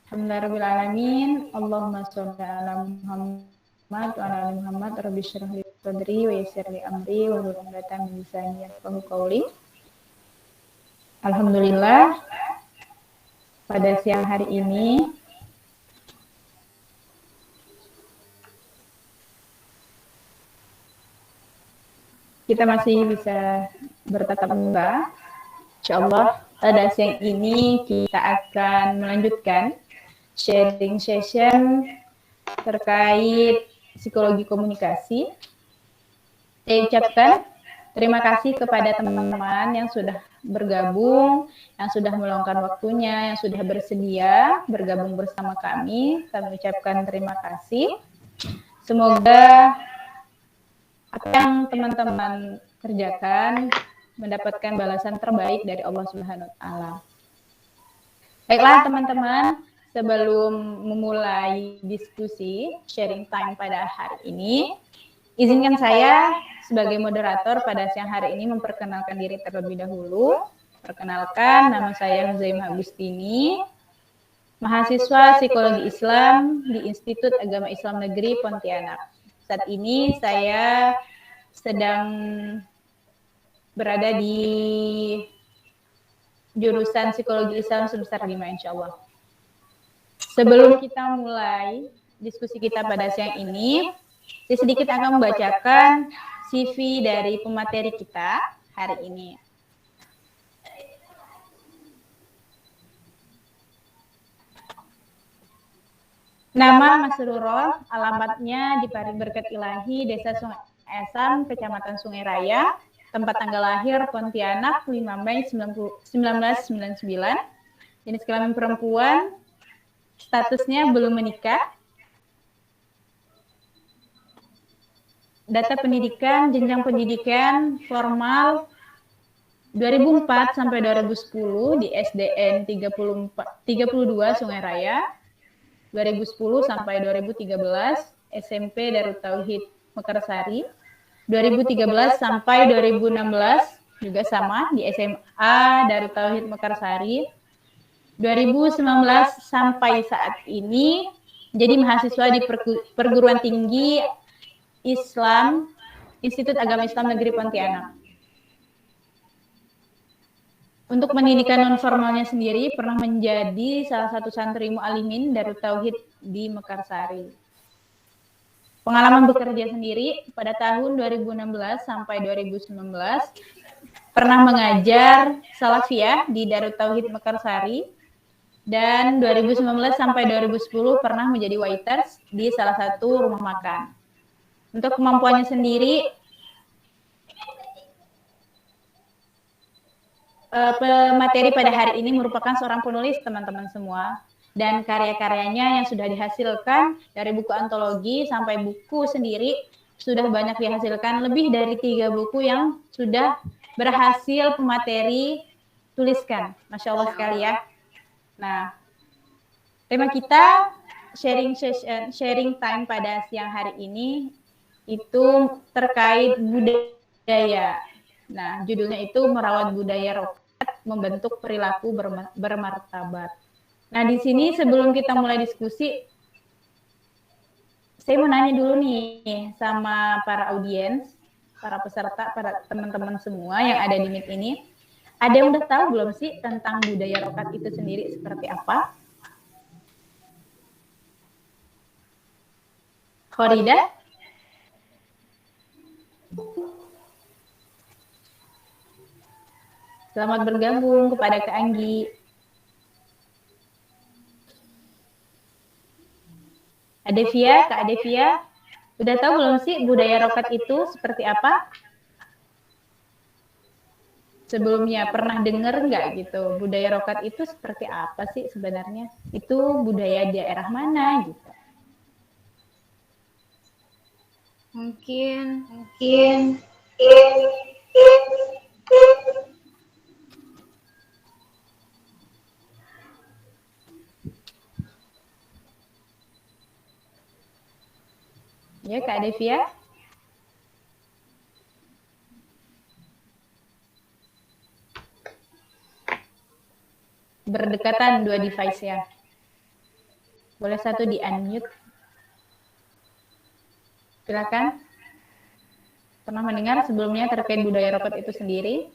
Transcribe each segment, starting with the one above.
Alhamdulillahirabbil alamin. Allahumma sholli ala Muhammad wa ala ali Muhammad. Rabbi shrah li sadri wa yassir li amri wahlul 'uqdatam min lisani yafqahu qawli. Alhamdulillah, pada siang hari ini kita masih bisa bertatap muka. Insyaallah pada siang ini kita akan melanjutkan sharing session terkait psikologi komunikasi. Saya ucapkan terima kasih kepada teman-teman yang sudah bergabung, yang sudah meluangkan waktunya, yang sudah bersedia bergabung bersama kami. Kami ucapkan terima kasih. Semoga apa yang teman-teman kerjakan mendapatkan balasan terbaik dari Allah Subhanahu wa taala. Baiklah teman-teman, sebelum memulai diskusi sharing time pada hari ini, izinkan saya sebagai moderator pada siang hari ini memperkenalkan diri terlebih dahulu. Perkenalkan, nama saya Huzaimah Agustini, mahasiswa Psikologi Islam di Institut Agama Islam Negeri Pontianak. Saat ini saya sedang berada di jurusan Psikologi Islam semester 5 insya Allah. Sebelum kita mulai diskusi kita pada siang ini, saya sedikit akan membacakan CV dari pemateri kita hari ini. Nama Mas Rurol, alamatnya di Parit Berkat Ilahi, Desa Sungai Esam, Kecamatan Sungai Raya, tempat tanggal lahir Pontianak 5 Mei 1999, jenis kelamin perempuan, statusnya belum menikah, data pendidikan, jenjang pendidikan formal 2004 sampai 2010 di SDN 32 Sungai Raya, 2010 sampai 2013 SMP Darut Tauhid Mekarsari, 2013 sampai 2016 juga sama di SMA Darut Tauhid Mekarsari, 2019 sampai saat ini jadi mahasiswa di Perguruan Tinggi Islam Institut Agama Islam Negeri Pontianak. Untuk pendidikan non formalnya sendiri pernah menjadi salah satu santri mu'alimin Darut Tauhid di Mekarsari. Pengalaman bekerja sendiri pada tahun 2016 sampai 2019 pernah mengajar salafiyah di Darut Tauhid Mekarsari, dan 2019 sampai 2010 pernah menjadi waiters di salah satu rumah makan. Untuk kemampuannya sendiri, pemateri pada hari ini merupakan seorang penulis teman-teman semua, dan karya-karyanya yang sudah dihasilkan dari buku antologi sampai buku sendiri sudah banyak dihasilkan, lebih dari 3 buku yang sudah berhasil pemateri tuliskan. Masya Allah sekali ya. Nah, tema kita sharing time pada siang hari ini itu terkait budaya. Nah, judulnya itu merawat budaya rokat, membentuk perilaku bermartabat. Nah, di sini sebelum kita mulai diskusi, saya mau nanya dulu nih sama para audiens, para peserta, para teman-teman semua yang ada di Meet ini. Ada yang udah tahu belum sih tentang budaya rokat itu sendiri seperti apa? Khorida? Selamat bergabung kepada Kak Anggi. Adevia, Kak Adevia, udah tahu belum sih budaya rokat itu seperti apa? Sebelumnya pernah dengar nggak gitu, budaya rokat itu seperti apa sih sebenarnya? Itu budaya daerah mana gitu? Mungkin Ya, Kak Devia. Berdekatan dua device ya. Boleh satu di unmute. Silakan. Pernah mendengar sebelumnya terkait budaya rokat itu sendiri?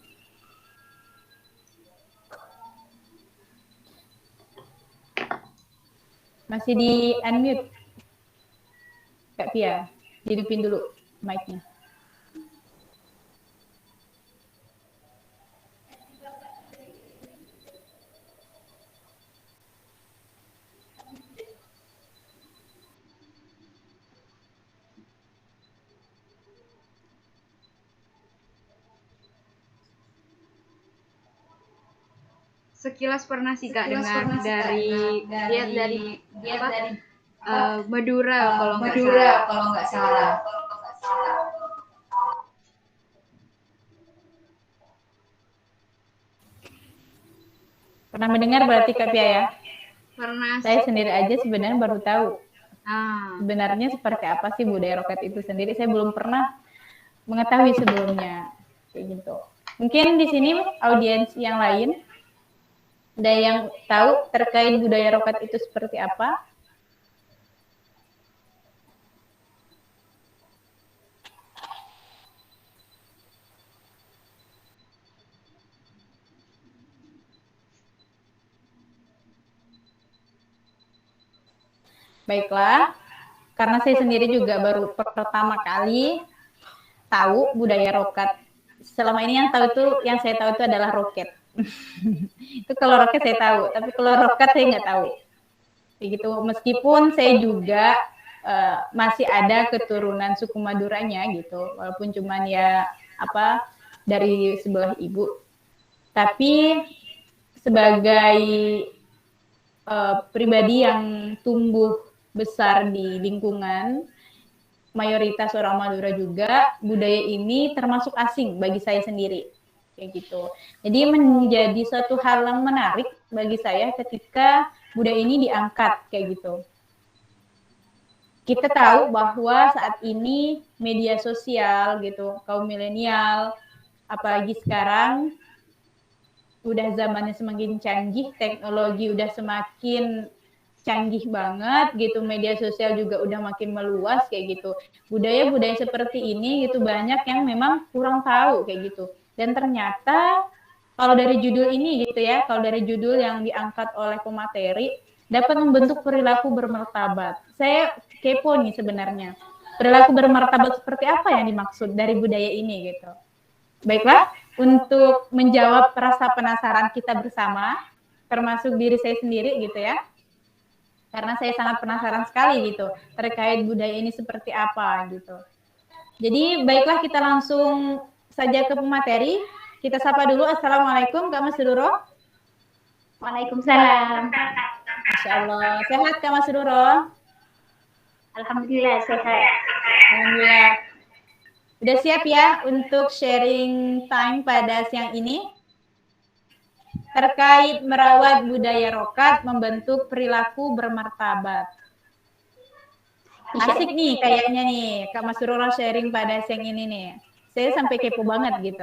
Masih di unmute, Kak Pia. Hidupin dulu mic-nya. Sekilas pernah sih Kak dengar dari Madura kalau nggak salah. Pernah mendengar berarti Kak Pia ya? Pernah. Saya sendiri aja sebenarnya baru tahu. Sebenarnya seperti apa sih budaya rokat itu sendiri? Saya belum pernah mengetahui sebelumnya. Kayak gitu. Mungkin di sini audiens yang lain ada yang tahu terkait budaya rokat itu seperti apa? Baiklah, karena saya sendiri juga baru pertama kali tahu budaya rokat. Selama ini yang saya tahu itu adalah roket. Itu kalau roket saya tahu, tapi kalau rokat saya nggak tahu. Begitu, meskipun saya juga masih ada keturunan suku Maduranya gitu, walaupun cuman ya dari sebelah ibu. Tapi sebagai pribadi yang tumbuh besar di lingkungan mayoritas orang Madura juga, budaya ini termasuk asing bagi saya sendiri. Kayak gitu. Jadi menjadi suatu hal yang menarik bagi saya ketika budaya ini diangkat kayak gitu. Kita tahu bahwa saat ini media sosial gitu, kaum milenial, apalagi sekarang udah zamannya semakin canggih, teknologi udah semakin canggih banget gitu, media sosial juga udah makin meluas kayak gitu. Budaya-budaya seperti ini gitu banyak yang memang kurang tahu kayak gitu. Dan ternyata kalau dari judul ini gitu ya, kalau dari judul yang diangkat oleh pemateri dapat membentuk perilaku bermartabat. Saya kepo nih sebenarnya. Perilaku bermartabat seperti apa yang dimaksud dari budaya ini gitu. Baiklah, untuk menjawab rasa penasaran kita bersama, termasuk diri saya sendiri gitu ya, karena saya sangat penasaran sekali gitu terkait budaya ini seperti apa gitu. Jadi baiklah kita langsung saja ke pemateri. Kita sapa dulu. Assalamualaikum Kak Mas Duro. Waalaikumsalam. Masya Allah. Sehat Kak Mas Duro? Alhamdulillah sehat. Alhamdulillah. Udah siap ya untuk sharing time pada siang ini? Terkait merawat budaya rokat, membentuk perilaku bermartabat. Asik nih kayaknya nih, Kak Mas Roro sharing pada siang ini nih. Saya sampai kepo banget gitu.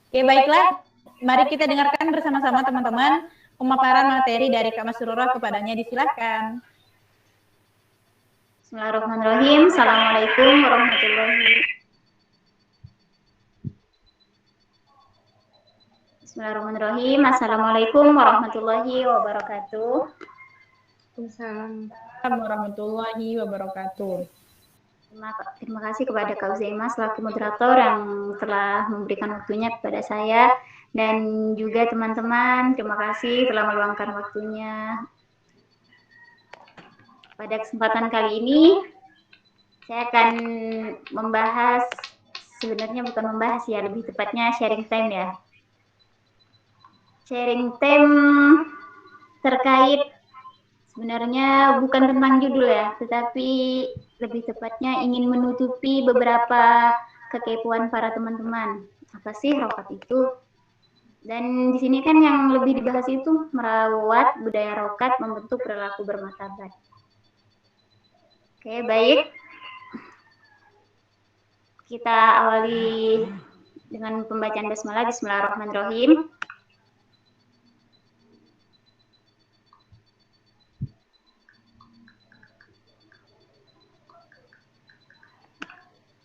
Oke, baiklah. Mari kita dengarkan bersama-sama teman-teman pemaparan materi dari Kak Mas Roro kepadanya. Disilakan. Bismillahirrahmanirrahim. Assalamualaikum warahmatullahi Bismillahirrahmanirrahim. Assalamualaikum warahmatullahi wabarakatuh. Assalamualaikum warahmatullahi wabarakatuh. Terima kasih kepada Kak Uzaima selaku moderator yang telah memberikan waktunya kepada saya dan juga teman-teman. Terima kasih telah meluangkan waktunya. Pada kesempatan kali ini saya akan membahas, sebenarnya bukan membahas ya, lebih tepatnya sharing time ya. Sharing time terkait sebenarnya bukan tentang judul ya, tetapi lebih tepatnya ingin menutupi beberapa kekepoan para teman-teman. Apa sih rokat itu? Dan di sini kan yang lebih dibahas itu merawat budaya rokat, membentuk perilaku bermartabat. Oke, baik. Kita awali dengan pembacaan basmalah. Bismillahirrahmanirrahim.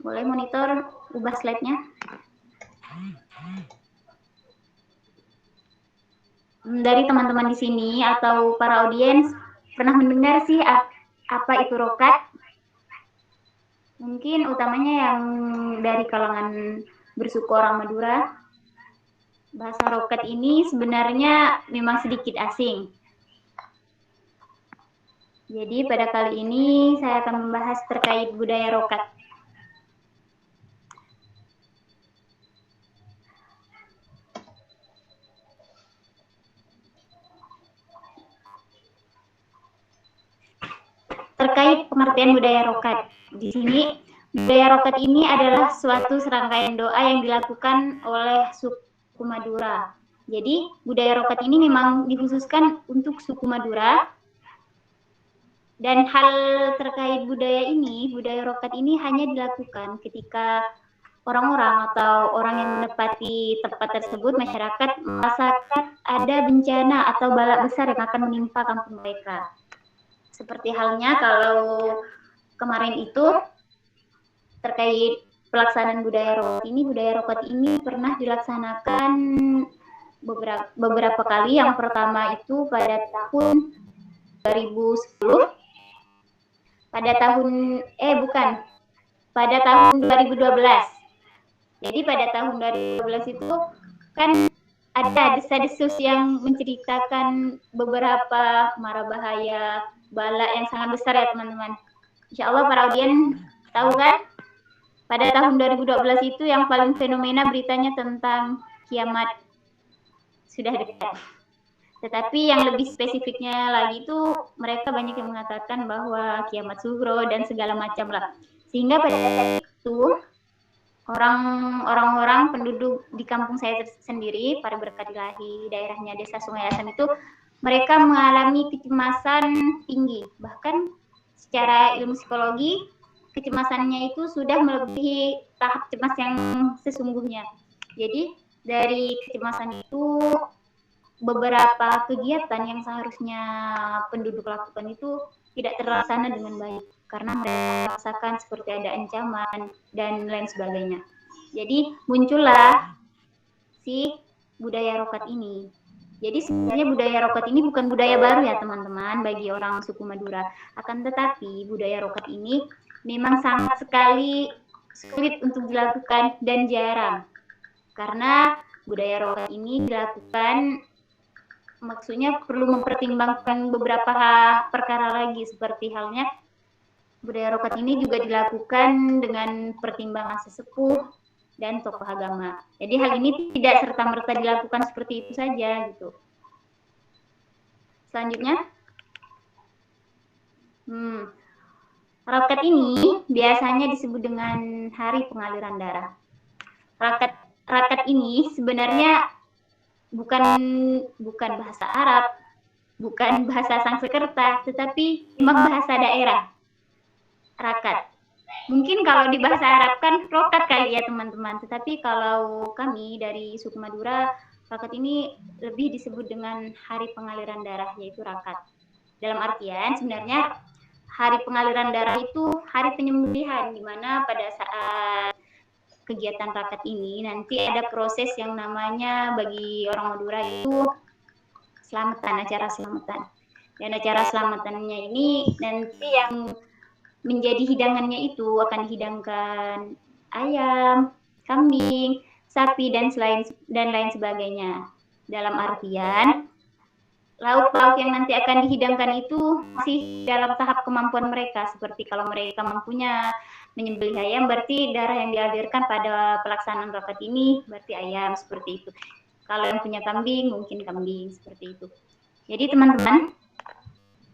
Boleh monitor, ubah slide-nya. Dari teman-teman di sini atau para audiens pernah mendengar sih apa itu rokat? Mungkin utamanya yang dari kalangan bersuku orang Madura. Bahasa rokat ini sebenarnya memang sedikit asing. Jadi pada kali ini saya akan membahas terkait budaya rokat. Terkait pengertian budaya rokat. Di sini, budaya rokat ini adalah suatu serangkaian doa yang dilakukan oleh suku Madura. Jadi, budaya rokat ini memang dikhususkan untuk suku Madura. Dan hal terkait budaya ini, budaya rokat ini hanya dilakukan ketika orang-orang atau orang yang menepati tempat tersebut, masyarakat merasakan ada bencana atau bala besar yang akan menimpa kampung mereka. Seperti halnya kalau kemarin itu terkait pelaksanaan budaya rokat ini pernah dilaksanakan beberapa kali. Yang pertama itu pada tahun 2010, pada tahun 2012. Jadi pada tahun 2012 itu kan ada desas-desus yang menceritakan beberapa mara bahaya, bala yang sangat besar ya teman-teman. Insya Allah para audien tahu kan? Pada tahun 2012 itu yang paling fenomena beritanya tentang kiamat sudah dekat. Tetapi yang lebih spesifiknya lagi itu mereka banyak yang mengatakan bahwa kiamat sugro dan segala macam lah. Sehingga pada saat itu orang-orang penduduk di kampung saya sendiri, para berkat ilahi daerahnya Desa Sungai Asam itu, mereka mengalami kecemasan tinggi. Bahkan secara ilmu psikologi, kecemasannya itu sudah melebihi tahap cemas yang sesungguhnya. Jadi dari kecemasan itu beberapa kegiatan yang seharusnya penduduk lakukan itu tidak terlaksana dengan baik karena mereka merasakan seperti ada ancaman dan lain sebagainya. Jadi muncullah si budaya rokat ini. Jadi sebenarnya budaya rokat ini bukan budaya baru ya teman-teman bagi orang suku Madura. Akan tetapi budaya rokat ini memang sangat sekali sulit untuk dilakukan dan jarang. Karena budaya rokat ini dilakukan maksudnya perlu mempertimbangkan beberapa perkara lagi, seperti halnya budaya rokat ini juga dilakukan dengan pertimbangan sesepuh dan tokoh agama. Jadi hal ini tidak serta-merta dilakukan seperti itu saja gitu. Selanjutnya, rokat ini biasanya disebut dengan hari pengaliran darah. Rokat ini sebenarnya bukan bahasa Arab, bukan bahasa Sanskerta, tetapi memang bahasa daerah. Rakat. Mungkin kalau di bahasa Arab kan rokat kali ya teman-teman, tetapi kalau kami dari suku Madura, rokat ini lebih disebut dengan hari pengaliran darah, yaitu rakat. Dalam artian sebenarnya hari pengaliran darah itu hari penyembelihan, di mana pada saat kegiatan rakat ini nanti ada proses yang namanya bagi orang Madura itu selamatan, acara selamatan. Dan acara selamatannya ini nanti yang menjadi hidangannya itu akan dihidangkan ayam, kambing, sapi dan lain sebagainya. Dalam artian lauk-lauk yang nanti akan dihidangkan itu masih dalam tahap kemampuan mereka. Seperti kalau mereka mampunya menyembelih ayam, berarti darah yang dialirkan pada pelaksanaan rokat ini berarti ayam, seperti itu. Kalau yang punya kambing, mungkin kambing, seperti itu. Jadi teman-teman,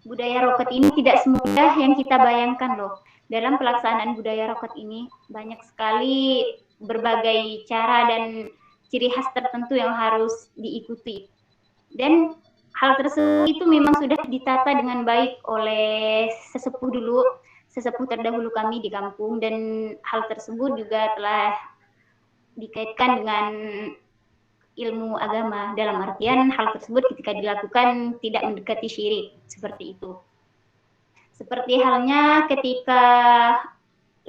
budaya rokat ini tidak semudah yang kita bayangkan loh. Dalam pelaksanaan budaya rokat ini banyak sekali berbagai cara dan ciri khas tertentu yang harus diikuti. Dan hal tersebut itu memang sudah ditata dengan baik oleh sesepuh terdahulu kami di kampung, dan hal tersebut juga telah dikaitkan dengan ilmu agama, dalam artian hal tersebut ketika dilakukan tidak mendekati syirik, seperti itu. Seperti halnya ketika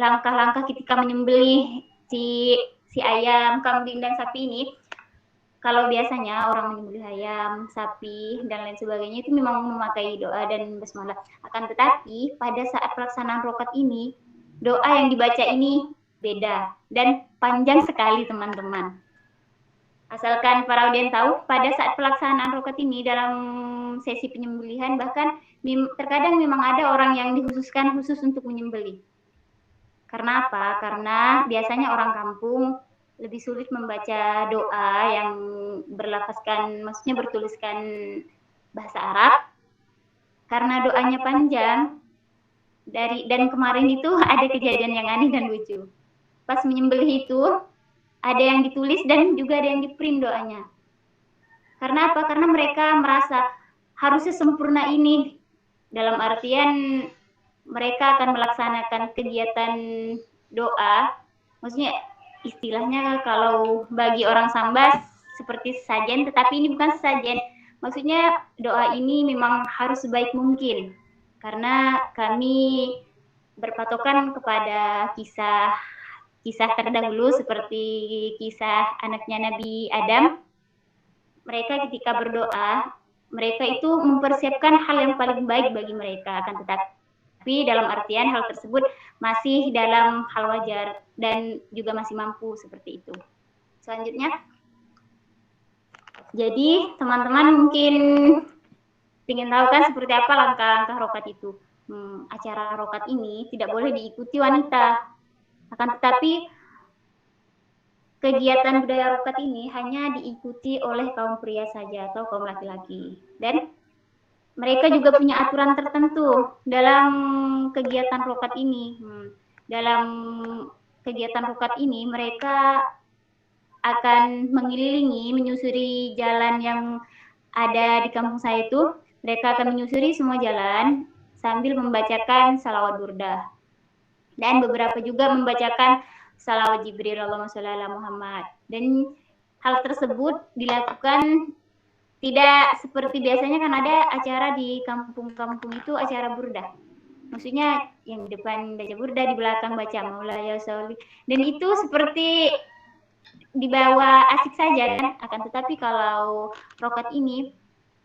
langkah-langkah ketika menyembelih si ayam, kambing dan sapi ini, kalau biasanya orang menyembelih ayam, sapi dan lain sebagainya itu memang memakai doa dan basmalah. Akan tetapi pada saat pelaksanaan rokat ini, doa yang dibaca ini beda dan panjang sekali teman-teman. Asalkan para audien tahu, pada saat pelaksanaan rokat ini dalam sesi penyembelihan bahkan terkadang memang ada orang yang dikhususkan khusus untuk menyembelih. Karena apa? Karena biasanya orang kampung lebih sulit membaca doa yang berlafazkan, maksudnya bertuliskan bahasa Arab, karena doanya panjang. Dan kemarin itu ada kejadian yang aneh dan lucu. Pas menyembelih itu ada yang ditulis dan juga ada yang di-print doanya. Karena apa? Karena mereka merasa harusnya sempurna ini. Dalam artian mereka akan melaksanakan kegiatan doa. Maksudnya istilahnya kalau bagi orang Sambas seperti sesajen, tetapi ini bukan sesajen. Maksudnya doa ini memang harus sebaik mungkin. Karena kami berpatokan kepada kisah terdahulu seperti kisah anaknya Nabi Adam. Mereka ketika berdoa, mereka itu mempersiapkan hal yang paling baik bagi mereka, akan tetapi dalam artian hal tersebut masih dalam hal wajar dan juga masih mampu seperti itu. Selanjutnya, jadi teman-teman mungkin ingin tahu kan seperti apa langkah-langkah rokat itu. Acara rokat ini tidak boleh diikuti wanita. Akan tetapi kegiatan budaya rokat ini hanya diikuti oleh kaum pria saja atau kaum laki-laki. Dan mereka juga punya aturan tertentu dalam kegiatan rokat ini. Dalam kegiatan rokat ini mereka akan mengelilingi, menyusuri jalan yang ada di kampung saya itu. Mereka akan menyusuri semua jalan sambil membacakan salawat burdah. Dan beberapa juga membacakan salawat Jibril Allahumma sholli ala Muhammad. Dan hal tersebut dilakukan tidak seperti biasanya kan ada acara di kampung-kampung itu acara burdah. Maksudnya yang di depan baca burdah, di belakang baca Maulaya Sholli. Dan itu seperti dibawa asik saja kan. Akan tetapi kalau rokat ini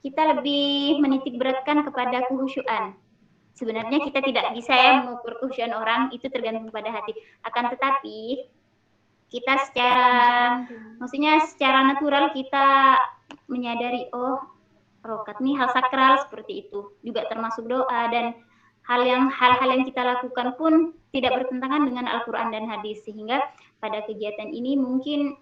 kita lebih menitik beratkan kepada kehusyuan. Sebenarnya kita tidak bisa ya mengukur kehusyuan orang, itu tergantung pada hati. Akan tetapi kita maksudnya secara natural kita menyadari, oh rokat nih hal sakral seperti itu, juga termasuk doa dan hal-hal yang kita lakukan pun tidak bertentangan dengan Al-Quran dan hadis, sehingga pada kegiatan ini mungkin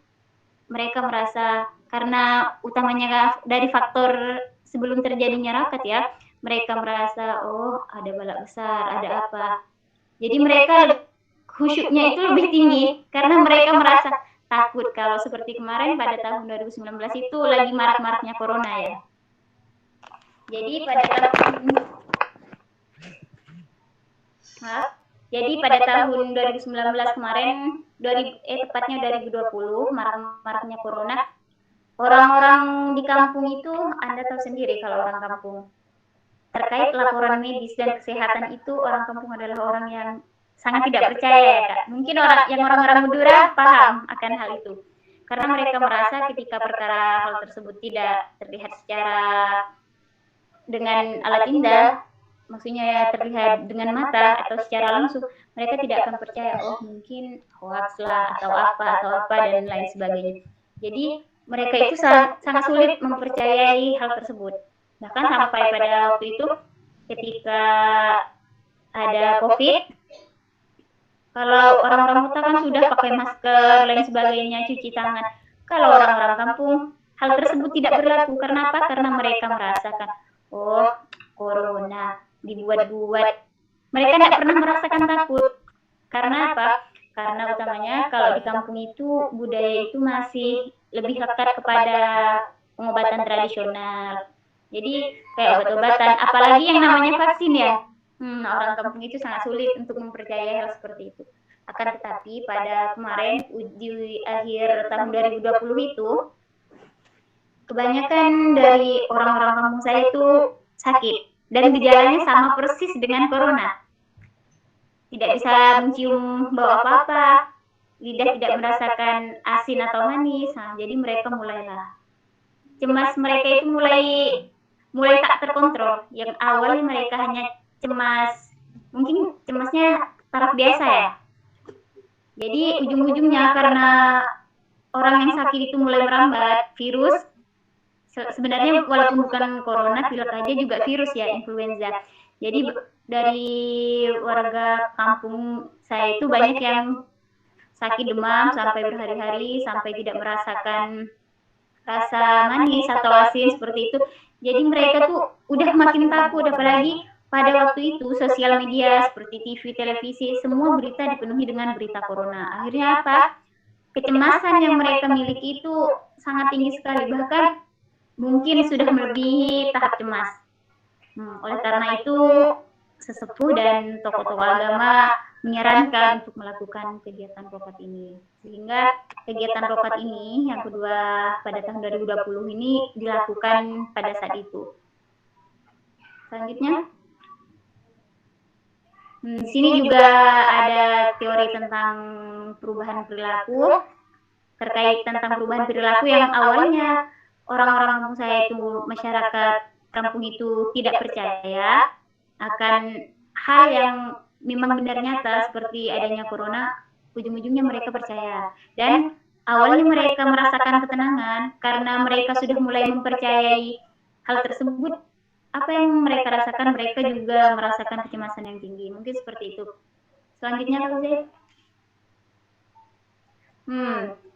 mereka merasa karena utamanya dari faktor sebelum terjadinya rokat ya, mereka merasa oh ada balak besar, ada apa. Jadi mereka khusyuknya itu lebih tinggi karena mereka merasa takut kalau seperti kemarin pada tahun 2019 itu lagi marak-maraknya corona ya. Jadi pada tahun 2019 kemarin, tepatnya 2020, marak-maraknya corona, orang-orang di kampung itu, Anda tahu sendiri kalau orang kampung, terkait laporan medis dan kesehatan itu orang kampung adalah orang yang sangat tidak percaya ya Kak. Mungkin orang-orang Madura paham akan hal itu. Karena mereka merasa ketika perkara hal tersebut tidak terlihat secara dengan alat indah, maksudnya ya terlihat dengan mata atau secara langsung, mereka tidak akan percaya, oh mungkin hoax lah atau apa dan lain sebagainya. Jadi mereka itu sangat sulit mempercayai hal tersebut. Bahkan sampai pada waktu itu ketika ada COVID, kalau orang-orang kota kan sudah pakai masker, lain sebagainya, cuci tangan. Kalau orang-orang kampung, hal tersebut tidak berlaku. Karena apa? Karena mereka merasakan, oh corona, dibuat-buat. Mereka tidak pernah merasakan takut. Karena apa? Karena utamanya kalau di kampung itu, budaya itu masih lebih lekat kepada pengobatan tradisional. Jadi kayak obat-obatan, apalagi yang namanya vaksin ya. Orang kampung itu sangat sulit untuk mempercayai hal seperti itu. Akan tetapi pada kemarin di akhir tahun 2020 itu, kebanyakan dari orang-orang kampung saya itu sakit dan gejalanya sama persis dengan corona. tidak bisa mencium bau apa-apa, lidah tidak merasakan asin atau manis. Nah, jadi mereka mulailah cemas, mereka itu mulai tak terkontrol. Yang awalnya mereka hanya cemas, mungkin cemasnya taraf biasa ya. Jadi ujung-ujungnya karena orang yang sakit itu mulai merambat virus, sebenarnya walaupun bukan corona, pilek aja juga virus ya, influenza. Jadi dari warga kampung saya itu banyak yang sakit demam sampai berhari-hari, sampai tidak merasakan rasa manis atau asin seperti itu. Jadi mereka tuh udah makin takut, apalagi pada waktu itu sosial media seperti TV, televisi, semua berita dipenuhi dengan berita corona. Akhirnya apa? Kecemasan yang mereka miliki itu sangat tinggi sekali, bahkan mungkin sudah melebihi tahap cemas. Oleh karena itu, sesepuh dan tokoh-tokoh agama menyarankan untuk melakukan kegiatan rokat ini. Sehingga kegiatan rokat ini yang kedua pada tahun 2020 ini dilakukan pada saat itu. Selanjutnya, di sini juga ada teori tentang perubahan perilaku. Terkait tentang perubahan perilaku yang awalnya orang-orang kampung saya itu, masyarakat kampung itu tidak percaya akan hal yang memang benar nyata seperti adanya corona, ujung-ujungnya mereka percaya. Dan awalnya mereka merasakan ketenangan karena mereka sudah mulai mempercayai hal tersebut. Apa yang mereka rasakan, mereka juga merasakan kecemasan yang tinggi. Mungkin seperti itu. Selanjutnya, Kak Zee.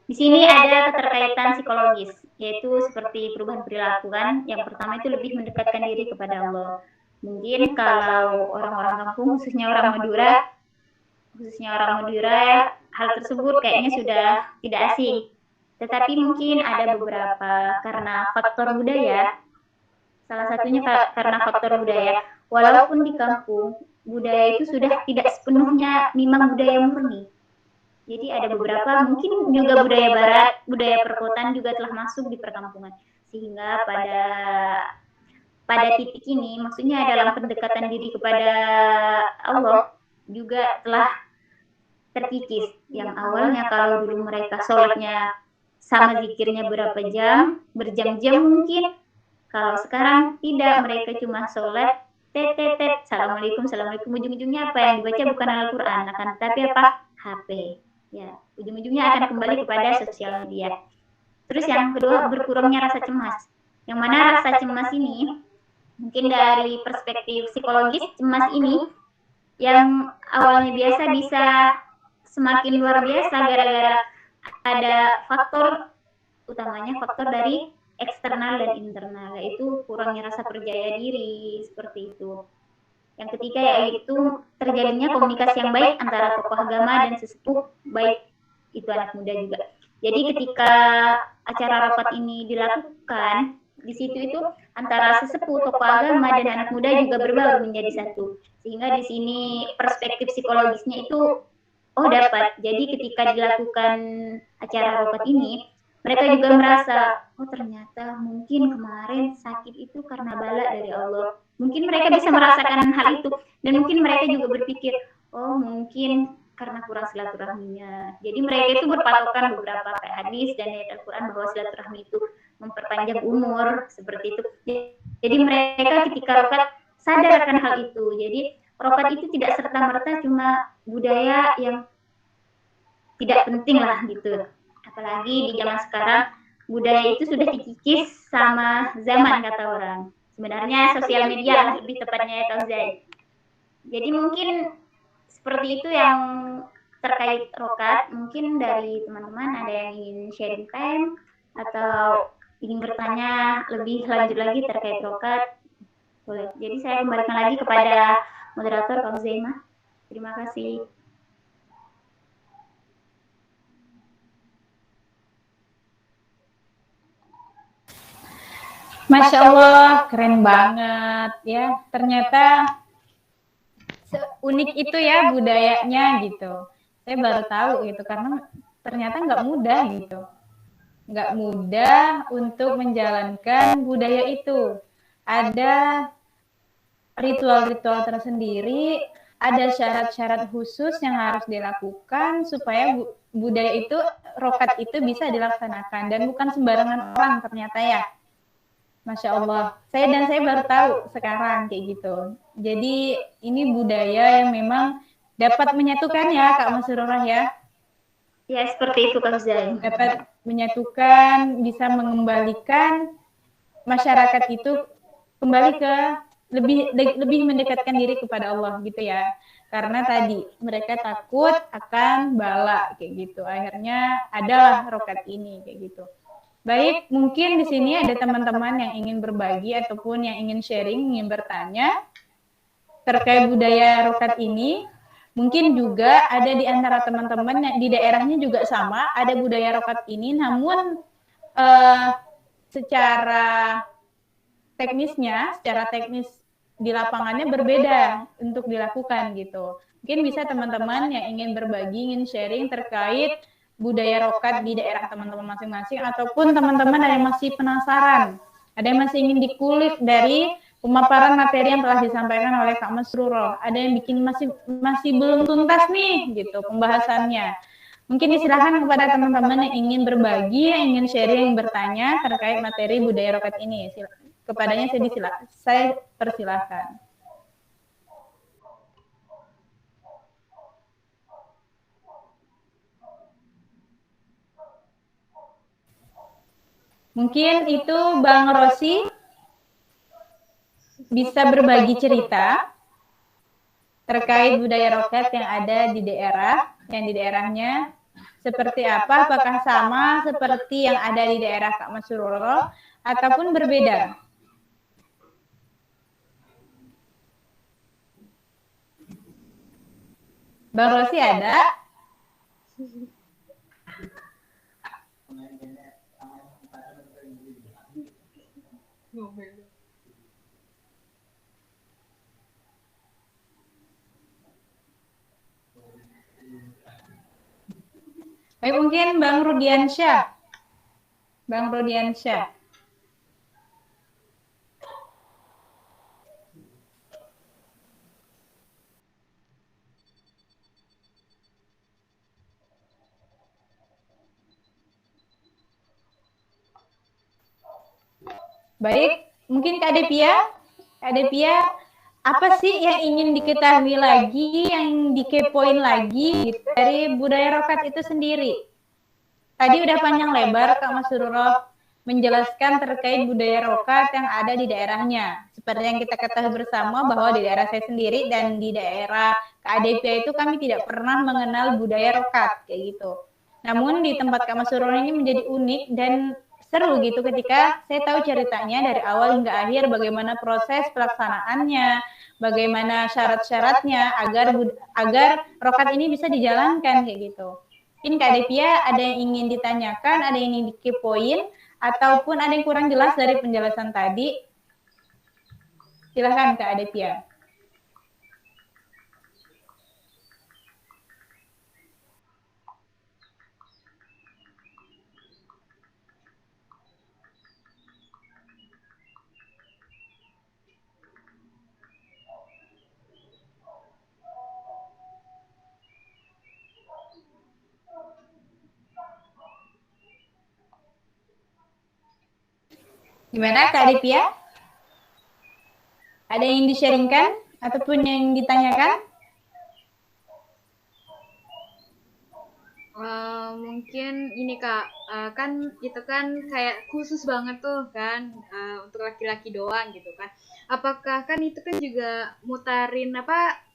Di sini ada keterkaitan psikologis, yaitu seperti perubahan perilaku kan. Yang pertama itu lebih mendekatkan diri kepada Allah. Mungkin kalau orang-orang kampung, khususnya orang Madura, hal tersebut kayaknya sudah tidak asing. Tetapi mungkin ada beberapa karena faktor budaya. Salah satunya karena faktor budaya. Walaupun di kampung, budaya itu sudah tidak sepenuhnya memang budaya murni. Jadi ada beberapa, mungkin juga budaya barat, budaya perkotaan juga telah masuk di perkampungan. Sehingga pada titik ini, maksudnya dalam pendekatan diri kepada Allah, juga telah terkikis. Yang awalnya kalau dulu mereka sholatnya sama zikirnya berapa jam, berjam-jam mungkin. Kalau sekarang tidak, mereka cuma sholat, assalamualaikum, ujung-ujungnya apa yang dibaca bukan Al-Quran, akan tetapi apa? HP. Ya, ujung-ujungnya akan kembali kepada sosial media. Terus yang kedua, berkurangnya rasa cemas. Yang mana rasa cemas ini, mungkin dari perspektif psikologis, cemas ini yang awalnya biasa bisa semakin luar biasa gara-gara ada faktor, utamanya faktor dari eksternal dan internal, yaitu kurangnya rasa percaya diri, seperti itu. Yang ketiga yaitu terjalinnya komunikasi yang baik antara tokoh agama dan sesepuh, baik itu anak muda juga. Jadi ketika acara rapat ini dilakukan, di situ itu antara sesepuh, tokoh agama dan anak muda juga berbaur menjadi satu. Sehingga di sini perspektif psikologisnya itu dapat. Jadi ketika dilakukan acara rapat ini, mereka juga merasa, ternyata mungkin kemarin sakit itu karena bala dari Allah. Mungkin mereka bisa merasakan hal itu, dan mungkin mereka juga berpikir, mungkin karena kurang silaturahminya. Jadi mereka itu berpatokan beberapa kayak hadis dan ayat Al-Quran bahwa silaturahmi itu memperpanjang umur, seperti itu. Jadi mereka ketika rokat sadar akan hal itu. Jadi rokat itu tidak serta-merta cuma budaya yang tidak penting lah gitu. Apalagi di zaman sekarang, budaya itu sudah dikikis sama zaman, kata orang. Sebenarnya sosial media lebih tepatnya ya, Tauzai. Jadi mungkin seperti itu yang terkait rokat. Mungkin dari teman-teman ada yang ingin sharing time atau ingin bertanya lebih lanjut lagi terkait rokat, boleh. Jadi saya kembalikan lagi kepada moderator Kang Zaima. Terima kasih. Masya Allah, keren banget ya. Ternyata unik itu ya budayanya gitu. Saya baru tahu gitu karena ternyata nggak mudah gitu. Nggak mudah untuk menjalankan budaya itu. Ada ritual-ritual tersendiri ada syarat-syarat khusus yang harus dilakukan supaya budaya itu, rokat itu bisa dilaksanakan, dan bukan sembarangan orang ternyata ya. Masya Allah, saya baru tahu sekarang kayak gitu. Jadi ini budaya yang memang dapat menyatukan ya Kak Masrurah ya. Ya, seperti itu Kak Zain. Dapat menyatukan, bisa mengembalikan masyarakat itu kembali ke lebih mendekatkan diri kepada Allah gitu ya. Karena tadi mereka takut akan bala kayak gitu. Akhirnya adalah rokat ini kayak gitu. Baik, mungkin di sini ada teman-teman yang ingin berbagi ataupun yang ingin sharing, ingin bertanya terkait budaya rokat ini. Mungkin juga ada di antara teman-teman yang di daerahnya juga sama, ada budaya rokat ini, namun secara teknis di lapangannya berbeda untuk dilakukan gitu. Mungkin bisa teman-teman yang ingin berbagi, ingin sharing terkait budaya rokat di daerah teman-teman masing-masing, ataupun teman-teman ada yang masih penasaran, ada yang masih ingin dikulik dari pemaparan materi yang telah disampaikan oleh Kak Masrurah, ada yang bikin masih belum tuntas nih gitu pembahasannya. Mungkin disilahkan kepada teman-teman yang ingin berbagi, yang ingin sharing, yang bertanya terkait materi budaya rokat ini. Kepadanya saya persilahkan. Mungkin itu Bang Rosi bisa berbagi cerita terkait budaya roket yang ada di daerah, yang di daerahnya seperti apa, apakah sama seperti yang ada di daerah Kak Masrurah ataupun berbeda. Bang Rosi ada? Baik, mungkin Bang Rudiansyah. Bang Rudiansyah. Baik, mungkin Kak Devia. Kak Devia, apa sih yang ingin diketahui lagi, yang dikepoin lagi gitu, dari budaya rokat itu sendiri? Tadi udah panjang lebar Kak Masrurah menjelaskan terkait budaya rokat yang ada di daerahnya. Seperti yang kita ketahui bersama bahwa di daerah saya sendiri dan di daerah Kak Devia itu kami tidak pernah mengenal budaya rokat kayak gitu. Namun di tempat Kak Masrurah ini menjadi unik dan seru gitu ketika saya tahu ceritanya dari awal hingga akhir, bagaimana proses pelaksanaannya, bagaimana syarat-syaratnya agar rokat ini bisa dijalankan kayak gitu. Mungkin Kak Devia ada yang ingin ditanyakan, ada yang ingin dikepoin, ataupun ada yang kurang jelas dari penjelasan tadi. Silahkan Kak Devia. Gimana Kak Devia? Ada yang ingin di-sharingkan ataupun yang ditanyakan? Mungkin ini Kak, kan itu kan kayak khusus banget tuh kan, untuk laki-laki doang gitu kan. Apakah kan itu kan juga mutarin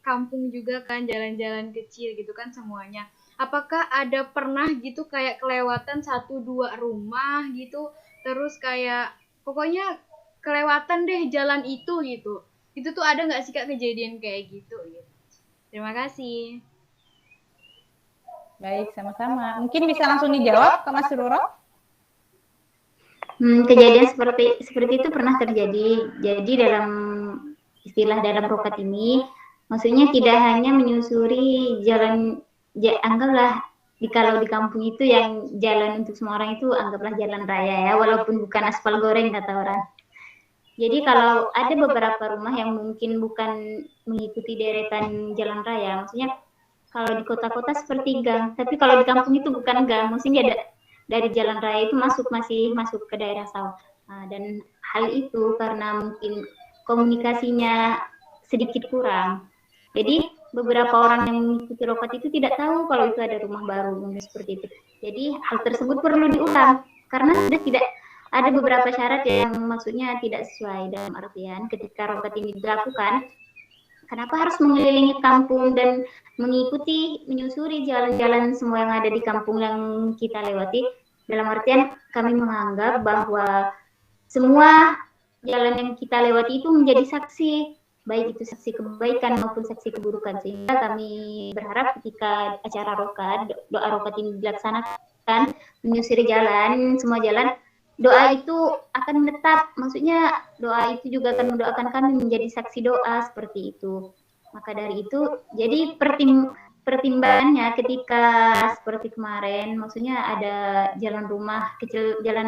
kampung juga kan, jalan-jalan kecil gitu kan semuanya. Apakah ada pernah gitu kayak kelewatan 1-2 rumah gitu, terus kayak pokoknya kelewatan deh jalan itu gitu. Itu tuh ada nggak sih Kak kejadian kayak gitu gitu. Terima kasih. Baik, sama-sama. Mungkin bisa langsung dijawab Kak Masrurah? Kejadian seperti itu pernah terjadi. Jadi dalam istilah dalam rokat ini, maksudnya tidak hanya menyusuri jalan, anggaplah kalau di kampung itu yang jalan untuk semua orang itu anggaplah jalan raya ya, walaupun bukan aspal goreng kata orang. Jadi kalau ada beberapa rumah yang mungkin bukan mengikuti deretan jalan raya, maksudnya kalau di kota-kota seperti gang, tapi kalau di kampung itu bukan gang, maksudnya dari jalan raya itu masih masuk ke daerah sawah. Nah, dan hal itu karena mungkin komunikasinya sedikit kurang. Jadi beberapa orang yang mengikuti rokat itu tidak tahu kalau itu ada rumah baru seperti itu. Jadi hal tersebut perlu diulang karena sudah tidak ada beberapa syarat yang maksudnya tidak sesuai, dalam artian ketika rokat ini dilakukan, kenapa harus mengelilingi kampung dan menyusuri jalan-jalan semua yang ada di kampung yang kita lewati. Dalam artian kami menganggap bahwa semua jalan yang kita lewati itu menjadi saksi, baik itu saksi kebaikan maupun saksi keburukan, sehingga kami berharap ketika acara rokat, doa rokat ini dilaksanakan, menyusuri jalan, semua jalan, doa itu akan menetap, maksudnya doa itu juga akan mendoakan kami menjadi saksi doa seperti itu. Maka dari itu, jadi pertimbangannya ketika seperti kemarin, maksudnya ada jalan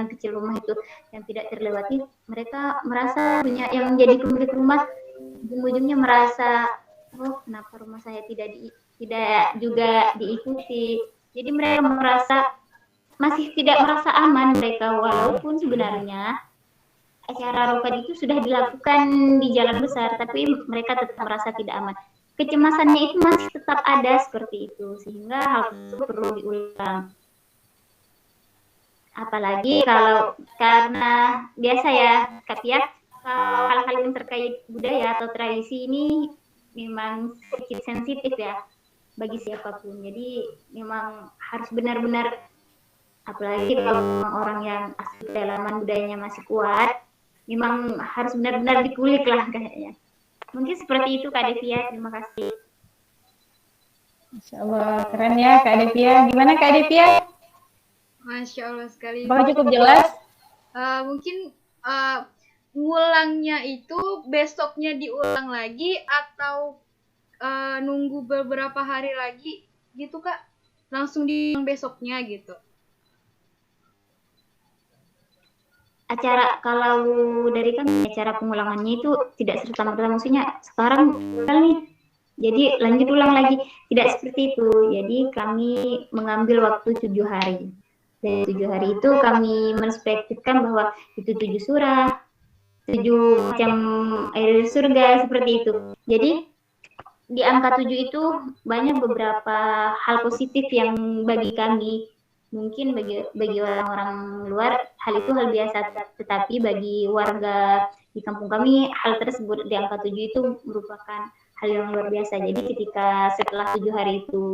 kecil rumah itu yang tidak terlewati, mereka merasa punya yang menjadi pemilik rumah, ujung-ujungnya merasa, oh kenapa rumah saya tidak juga diikuti. Jadi mereka masih tidak merasa aman mereka, walaupun sebenarnya acara rokat itu sudah dilakukan di jalan besar, tapi mereka tetap merasa tidak aman. Kecemasannya itu masih tetap ada seperti itu, sehingga hal tersebut perlu diulang. Apalagi kalau karena biasa ya, Kak Pia, hal-hal yang terkait budaya atau tradisi ini memang sedikit sensitif ya bagi siapapun. Jadi memang harus benar-benar, apalagi kalau orang yang asli pedalaman budayanya masih kuat, memang harus benar-benar dikulik lah kayaknya. Mungkin seperti itu Kak Devia, terima kasih. Masya Allah, keren ya Kak Devia. Gimana Kak Devia? Masya Allah sekali. Apakah cukup jelas? Mungkin ngulangnya itu besoknya diulang lagi atau nunggu beberapa hari lagi gitu Kak? Langsung diulang besoknya gitu. Acara kalau dari kami acara pengulangannya itu tidak serta-merta, maksudnya sekarang nih jadi lanjut ulang lagi, tidak seperti itu. Jadi kami mengambil waktu 7 hari. Dari 7 hari itu kami menspektifkan bahwa itu 7 surah, 7 macam air surga seperti itu. Jadi di angka 7 itu banyak beberapa hal positif yang bagi kami, mungkin bagi orang-orang luar hal itu hal biasa, tetapi bagi warga di kampung kami hal tersebut di angka 7 itu merupakan hal yang luar biasa. Jadi ketika setelah 7 hari itu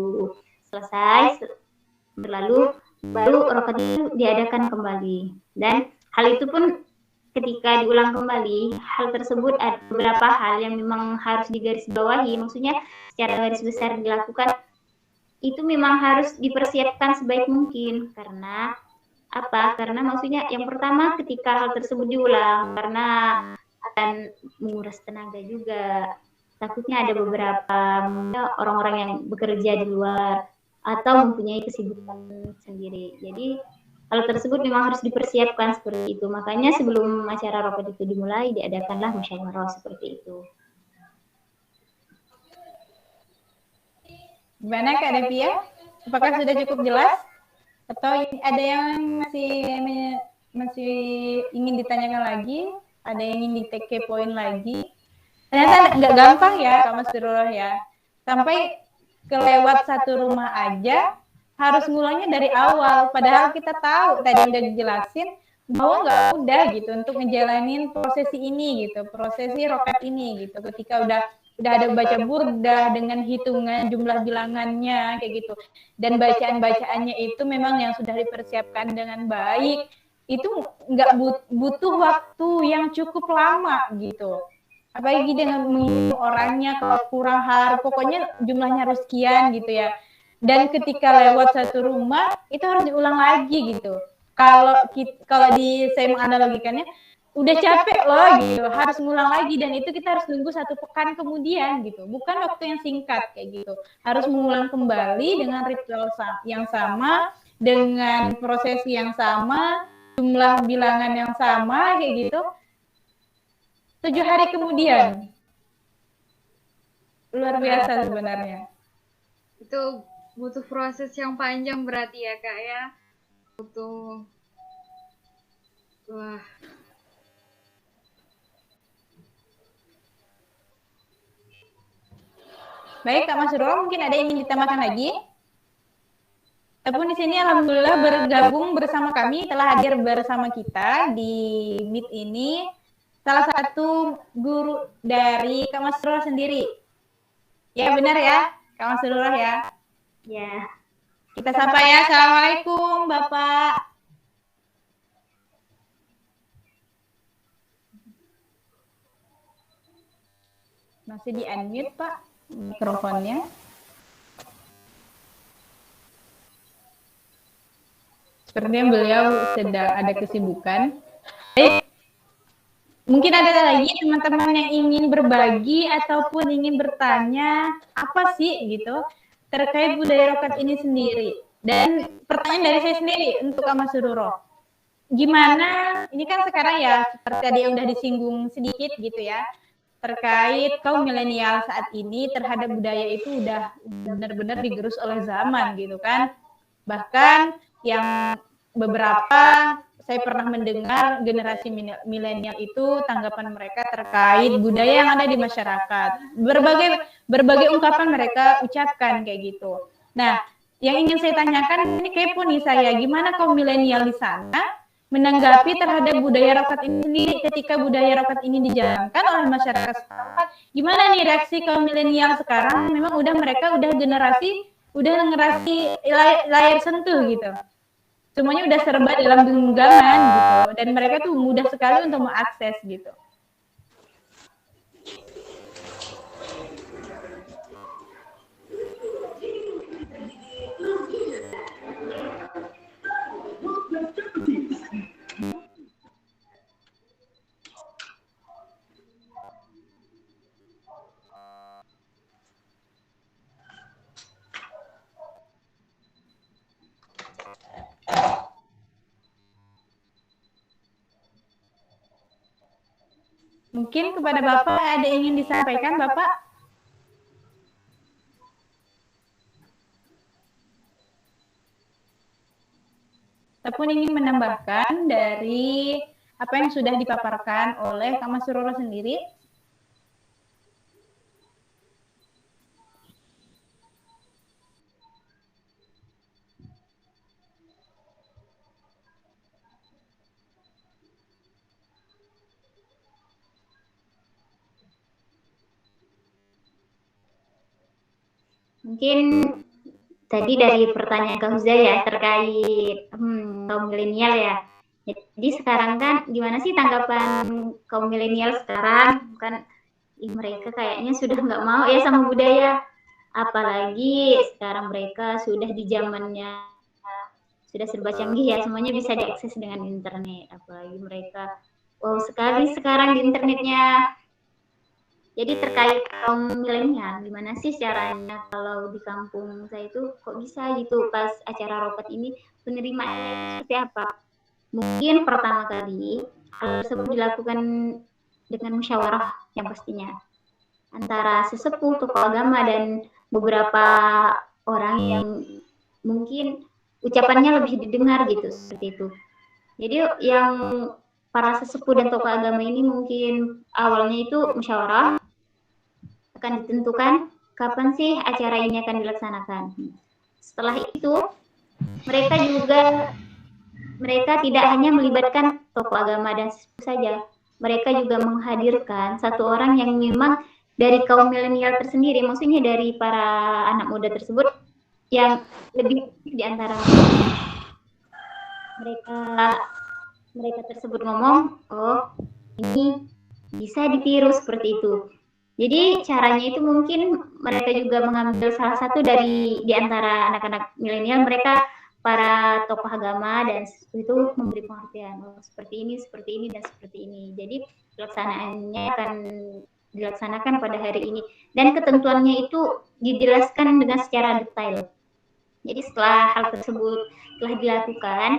selesai berlalu, baru rokat itu diadakan kembali, dan hal itu pun ketika diulang kembali, hal tersebut ada beberapa hal yang memang harus digarisbawahi, maksudnya secara garis besar dilakukan, itu memang harus dipersiapkan sebaik mungkin. Karena apa? Karena maksudnya yang pertama ketika hal tersebut diulang, karena akan menguras tenaga juga. Takutnya ada beberapa orang-orang yang bekerja di luar atau mempunyai kesibukan sendiri. Jadi hal tersebut memang harus dipersiapkan seperti itu. Makanya sebelum acara rokat itu dimulai, diadakanlah musyawarah seperti itu. Gimana Kak Devia? Apakah sudah cukup jelas? Atau ada yang masih ingin ditanyakan lagi? Ada yang ingin dikepoin lagi? Ternyata nggak gampang ya Kak Mas Dirullah ya. Sampai kelewat satu rumah aja harus ngulangnya dari awal. Padahal kita tahu tadi udah dijelasin bahwa nggak mudah gitu untuk ngejalanin prosesi ini gitu, prosesi rokat ini gitu. Ketika udah ada baca burdah dengan hitungan jumlah bilangannya kayak gitu, dan bacaan-bacaannya itu memang yang sudah dipersiapkan dengan baik, itu nggak butuh waktu yang cukup lama gitu. Apalagi dengan menghitung orangnya, kalau kurang pokoknya jumlahnya harus sekian gitu ya. Dan ketika lewat satu rumah itu harus diulang lagi gitu. Kalau saya menganalogikannya, udah capek loh gitu, harus ngulang lagi, dan itu kita harus nunggu 1 pekan kemudian gitu, bukan waktu yang singkat kayak gitu. Harus mengulang kembali dengan ritual yang sama, dengan prosesi yang sama, jumlah bilangan yang sama kayak gitu. 7 hari kemudian. Luar biasa sebenarnya. Itu butuh proses yang panjang berarti ya Kak ya. Butuh, wah. Baik Kak Mas Rul, mungkin ada yang ingin ditambahkan lagi? Ataupun di sini alhamdulillah bergabung bersama kami, telah hadir bersama kita di Meet ini salah satu guru dari Kak Mas Rul sendiri. Ya benar ya, Kak Mas Rul ya. Ya. Kita sapa ya. Assalamualaikum Bapak. Masih di unmute Pak mikrofonnya. Sepertinya beliau sedang ada kesibukan. Mungkin ada lagi teman-teman yang ingin berbagi ataupun ingin bertanya apa sih gitu terkait budaya rokat ini sendiri. Dan pertanyaan dari saya sendiri untuk Kak Mas Rul. Gimana, ini kan sekarang ya seperti tadi yang udah disinggung sedikit gitu ya, terkait kaum milenial saat ini terhadap budaya itu udah benar-benar digerus oleh zaman gitu kan. Bahkan yang beberapa saya pernah mendengar generasi milenial itu tanggapan mereka terkait budaya yang ada di masyarakat. Berbagai ungkapan mereka ucapkan kayak gitu. Nah, yang ingin saya tanyakan ini kepo nih saya, gimana kaum milenial di sana menanggapi terhadap budaya rokat ini sendiri ketika budaya rokat ini dijalankan oleh masyarakat setempat. Gimana nih reaksi kaum milenial sekarang? Memang mereka udah generasi layar sentuh gitu. Semuanya udah serba dalam genggaman gitu, dan mereka tuh mudah sekali untuk mengakses gitu. Mungkin kepada Bapak ada yang ingin disampaikan, Bapak? Ataupun ingin menambahkan dari apa yang sudah dipaparkan oleh Kak Mas Rul sendiri? Mungkin tadi dari pertanyaan Kak Huza ya terkait kaum milenial ya. Jadi sekarang kan gimana sih tanggapan kaum milenial sekarang? Kan mereka kayaknya sudah nggak mau ya sama budaya. Apalagi sekarang mereka sudah di zamannya sudah serba canggih ya, semuanya bisa diakses dengan internet. Apalagi mereka wow sekali sekarang di internetnya. Jadi terkait kaum milenial, gimana sih caranya kalau di kampung saya itu kok bisa gitu pas acara rokat ini penerimaannya seperti apa? Mungkin pertama kali hal tersebut dilakukan dengan musyawarah yang pastinya antara sesepuh, tokoh agama dan beberapa orang yang mungkin ucapannya lebih didengar gitu seperti itu. Jadi yang para sesepuh dan tokoh agama ini mungkin awalnya itu musyawarah akan ditentukan kapan sih acara ini akan dilaksanakan. Setelah itu mereka tidak hanya melibatkan tokoh agama dan sesepuh saja, mereka juga menghadirkan satu orang yang memang dari kaum milenial tersendiri, maksudnya dari para anak muda tersebut yang lebih di antara mereka tersebut ngomong, oh ini bisa ditiru seperti itu. Jadi caranya itu mungkin mereka juga mengambil salah satu dari di antara anak-anak milenial, mereka para tokoh agama dan itu memberi pengertian oh, seperti ini, dan seperti ini. Jadi pelaksanaannya akan dilaksanakan pada hari ini dan ketentuannya itu dijelaskan dengan secara detail. Jadi setelah hal tersebut telah dilakukan,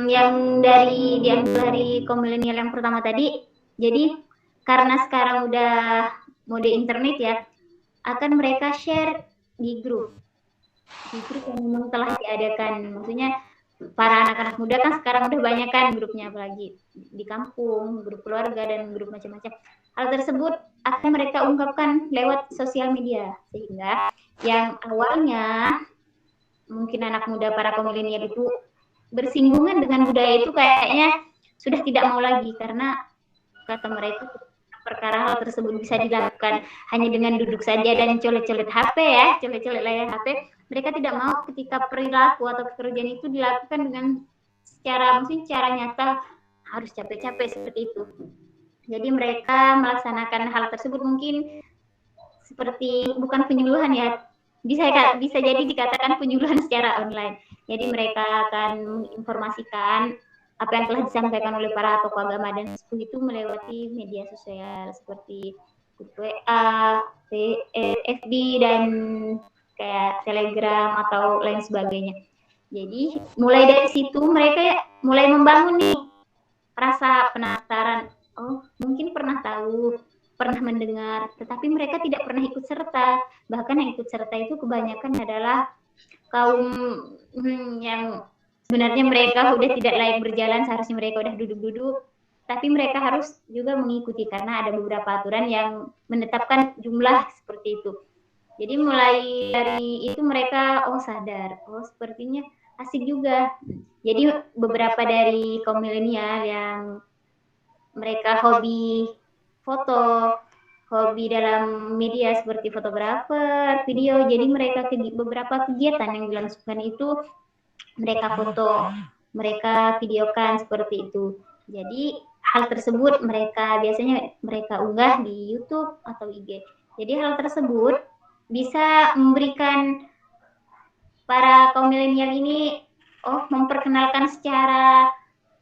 yang diambil dari kaum milenial yang pertama tadi, Jadi karena sekarang udah mode internet ya, akan mereka share di grup yang memang telah diadakan. Maksudnya para anak-anak muda kan sekarang udah banyak kan grupnya, apalagi di kampung, grup keluarga dan grup macam-macam. Hal tersebut akan mereka ungkapkan lewat sosial media, sehingga yang awalnya mungkin anak muda para kaum milenial itu bersinggungan dengan budaya itu kayaknya sudah tidak mau lagi, karena kata mereka perkara hal tersebut bisa dilakukan hanya dengan duduk saja dan colet-colet HP ya, colet-colet layar HP. Mereka tidak mau ketika perilaku atau pekerjaan itu dilakukan dengan secara nyata harus capek-capek seperti itu. Jadi mereka melaksanakan hal tersebut mungkin seperti bukan penyuluhan ya, bisa jadi dikatakan penyuluhan secara online. Jadi mereka akan menginformasikan apa yang telah disampaikan oleh para tokoh agama dan sepuh itu melewati media sosial seperti WA, FB dan kayak Telegram atau lain sebagainya. Jadi mulai dari situ mereka mulai membangun nih rasa penasaran. Oh, mungkin pernah tahu, pernah mendengar, tetapi mereka tidak pernah ikut serta. Bahkan yang ikut serta itu kebanyakan adalah kaum yang sebenarnya mereka udah tidak layak berjalan, seharusnya mereka udah duduk-duduk, tapi mereka harus juga mengikuti karena ada beberapa aturan yang menetapkan jumlah seperti itu. Jadi mulai dari itu mereka sadar, sepertinya asik juga. Jadi beberapa dari kaum milenial yang mereka hobi foto, hobi dalam media seperti fotografer, video. Jadi mereka beberapa kegiatan yang dilangsungkan itu mereka foto, mereka videokan seperti itu. Jadi hal tersebut biasanya mereka unggah di YouTube atau IG. Jadi hal tersebut bisa memberikan para kaum milenial ini memperkenalkan secara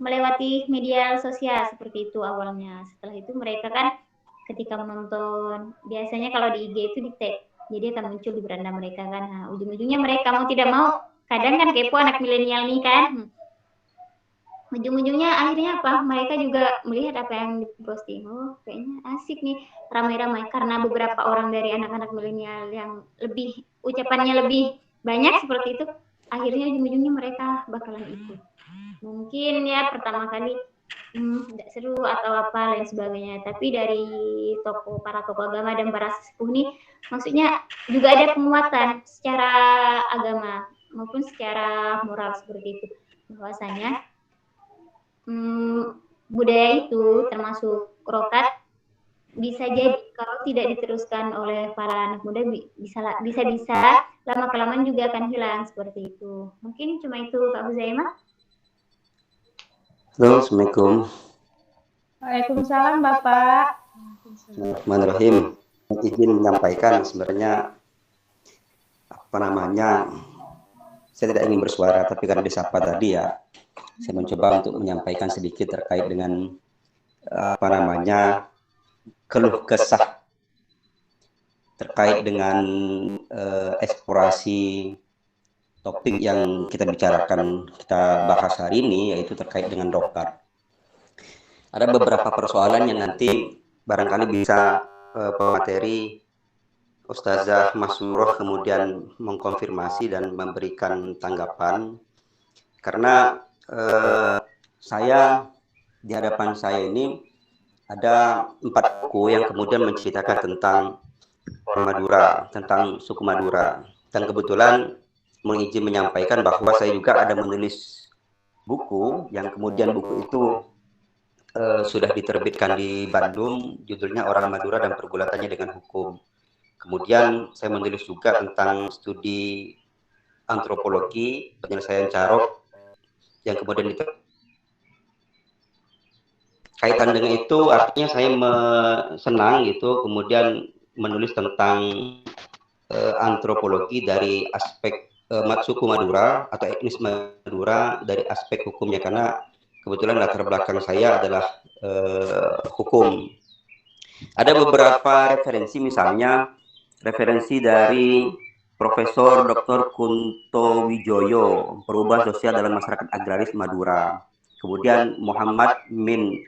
melewati media sosial seperti itu awalnya. Setelah itu mereka kan ketika menonton, biasanya kalau di IG itu di tag, jadi akan muncul di beranda mereka kan. Nah, ujung-ujungnya mereka mau tidak mau, kadang kan kepo anak milenial nih kan. Ujung-ujungnya akhirnya apa? Mereka juga melihat apa yang diposting. Oh, kayaknya asik nih, ramai-ramai. Karena beberapa orang dari anak-anak milenial yang ucapannya lebih banyak seperti itu, akhirnya ujung-ujungnya mereka bakalan ikut. Mungkin ya pertama kali tidak seru atau apa lain sebagainya, tapi dari para tokoh agama dan para sesepuh nih, maksudnya juga ada penguatan secara agama maupun secara moral seperti itu, bahwasanya budaya itu termasuk rokat bisa jadi kalau tidak diteruskan oleh para anak muda bisa lama kelamaan juga akan hilang seperti itu. Mungkin cuma itu Kak Huzaimah. Halo, Assalamualaikum. Waalaikumsalam Bapak. Bismillahirrahmanirrahim. Izin menyampaikan sebenarnya saya tidak ingin bersuara, tapi karena disapa tadi ya, saya mencoba untuk menyampaikan sedikit terkait dengan keluh kesah terkait dengan eksplorasi topik yang kita bahas hari ini, yaitu terkait dengan rokat. Ada beberapa persoalan yang nanti barangkali bisa pemateri Ustazah Masroh kemudian mengkonfirmasi dan memberikan tanggapan, karena di hadapan saya ini ada 4 buku yang kemudian menceritakan tentang Madura, tentang suku Madura, dan kebetulan izin menyampaikan bahwa saya juga ada menulis buku yang kemudian buku itu sudah diterbitkan di Bandung, judulnya Orang Madura dan Pergulatannya dengan Hukum. Kemudian saya menulis juga tentang studi antropologi, penyelesaian carok, yang kemudian kaitan dengan itu, artinya saya senang gitu, kemudian menulis tentang antropologi dari aspek suku Madura atau etnis Madura dari aspek hukumnya, karena kebetulan latar belakang saya adalah hukum. Ada beberapa referensi, misalnya referensi dari Profesor Dr. Kunto Wijoyo, Perubahan Sosial dalam Masyarakat Agraris Madura. Kemudian Muhammad Min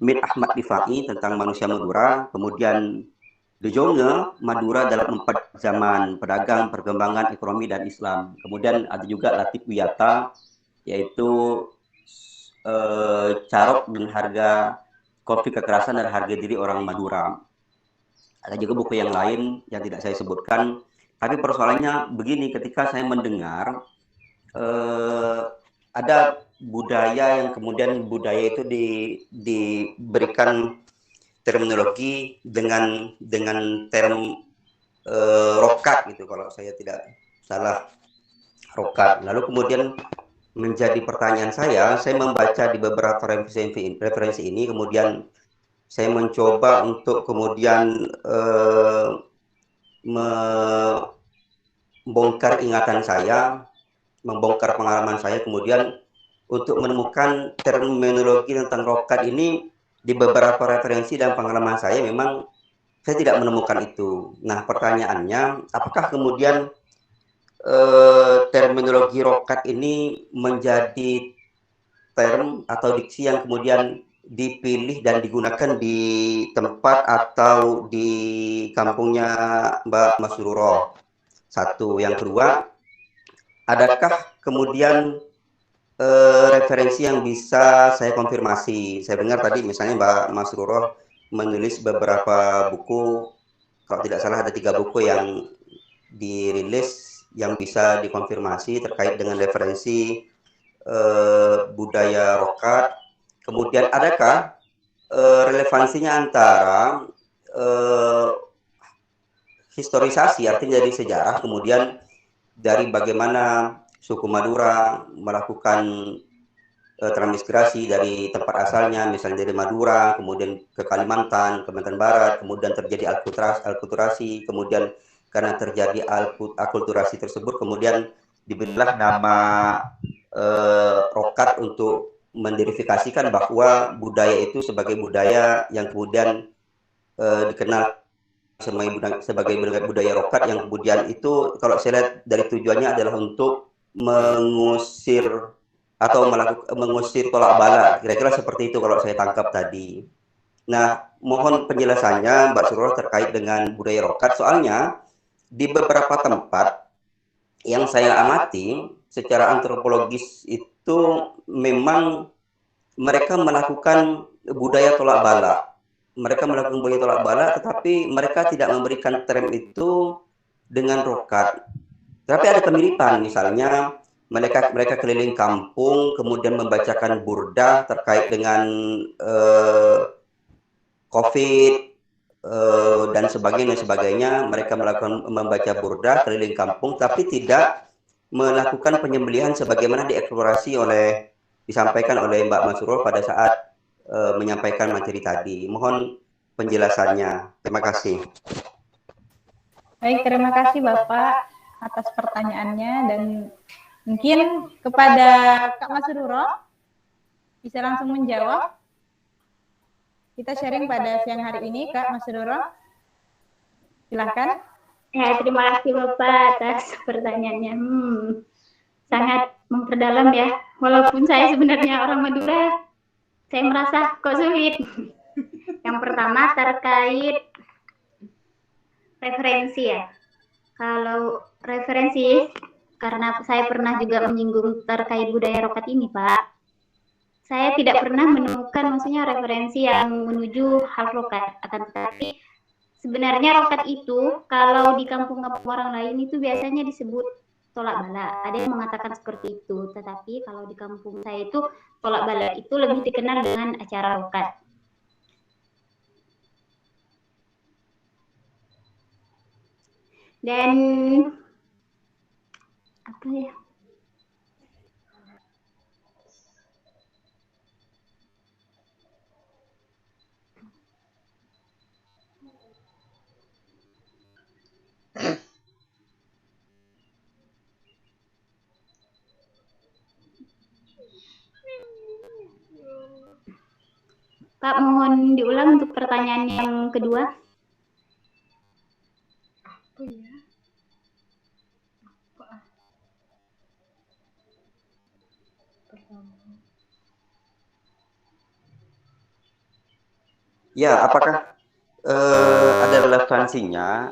Mir Ahmad Rifai tentang manusia Madura, kemudian De Jonge, Madura dalam 4 zaman, pedagang, perkembangan ekonomi dan Islam. Kemudian ada juga Latif Wiyata, yaitu Carok dan harga konflik kekerasan dan harga diri orang Madura. Ada juga buku yang lain yang tidak saya sebutkan. Tapi persoalannya begini, ketika saya mendengar ada budaya yang kemudian budaya itu diberikan terminologi dengan term rokat gitu, kalau saya tidak salah, rokat. Lalu kemudian menjadi pertanyaan saya membaca di beberapa referensi ini, kemudian saya mencoba untuk kemudian membongkar ingatan saya, membongkar pengalaman saya, kemudian untuk menemukan terminologi tentang rokat ini di beberapa referensi dan pengalaman saya, memang saya tidak menemukan itu. Nah, pertanyaannya, apakah kemudian terminologi rokat ini menjadi term atau diksi yang kemudian dipilih dan digunakan di tempat atau di kampungnya Mbak Masruro? Satu. Yang kedua, adakah kemudian referensi yang bisa saya konfirmasi? Saya dengar tadi misalnya Mbak Masruro menulis beberapa buku, kalau tidak salah ada 3 buku yang dirilis yang bisa dikonfirmasi terkait dengan referensi budaya rokat. Kemudian adakah relevansinya antara historisasi, artinya dari sejarah, kemudian dari bagaimana suku Madura melakukan transmigrasi dari tempat asalnya, misalnya dari Madura, kemudian ke Kalimantan Barat, kemudian terjadi alkulturasi, kemudian karena terjadi akulturasi tersebut, kemudian diberilah nama rokat untuk menderifikasikan bahwa budaya itu sebagai budaya yang kemudian dikenal sebagai budaya rokat, yang kemudian itu kalau saya lihat dari tujuannya adalah untuk mengusir atau mengusir tolak bala, kira-kira seperti itu kalau saya tangkap tadi. Nah, mohon penjelasannya Mbak Surur terkait dengan budaya rokat, soalnya di beberapa tempat yang saya amati secara antropologis itu memang mereka melakukan budaya tolak bala. Mereka melakukan budaya tolak bala, tetapi mereka tidak memberikan term itu dengan rokat. Tapi ada kemiripan, misalnya mereka keliling kampung, kemudian membacakan burdah terkait dengan COVID dan sebagainya. Mereka membaca burdah keliling kampung, tapi tidak melakukan penyembelihan sebagaimana disampaikan oleh Mbak Masrur pada saat menyampaikan materi tadi. Mohon penjelasannya. Terima kasih. Baik, terima kasih Bapak atas pertanyaannya, dan mungkin kepada Kak Masruro bisa langsung menjawab. Kita sharing pada siang hari ini, Kak Masruro. Silakan. Ya, terima kasih Bapak atas pertanyaannya. Sangat memperdalam ya. Walaupun saya sebenarnya orang Madura, saya merasa kok sulit. Yang pertama terkait referensi ya. Kalau referensi, karena saya pernah juga menyinggung terkait budaya rokat ini, Pak. Saya tidak pernah menemukan maksudnya referensi yang menuju hal rokat. Akan tetapi sebenarnya rokat itu kalau di kampung-kampung orang lain itu biasanya disebut tolak bala. Ada yang mengatakan seperti itu. Tetapi kalau di kampung saya itu tolak bala itu lebih dikenal dengan acara rokat. Dan apa ya? Pak, mohon diulang untuk pertanyaan yang kedua. Apa ya? Pertama. Ya, apakah ada relevansinya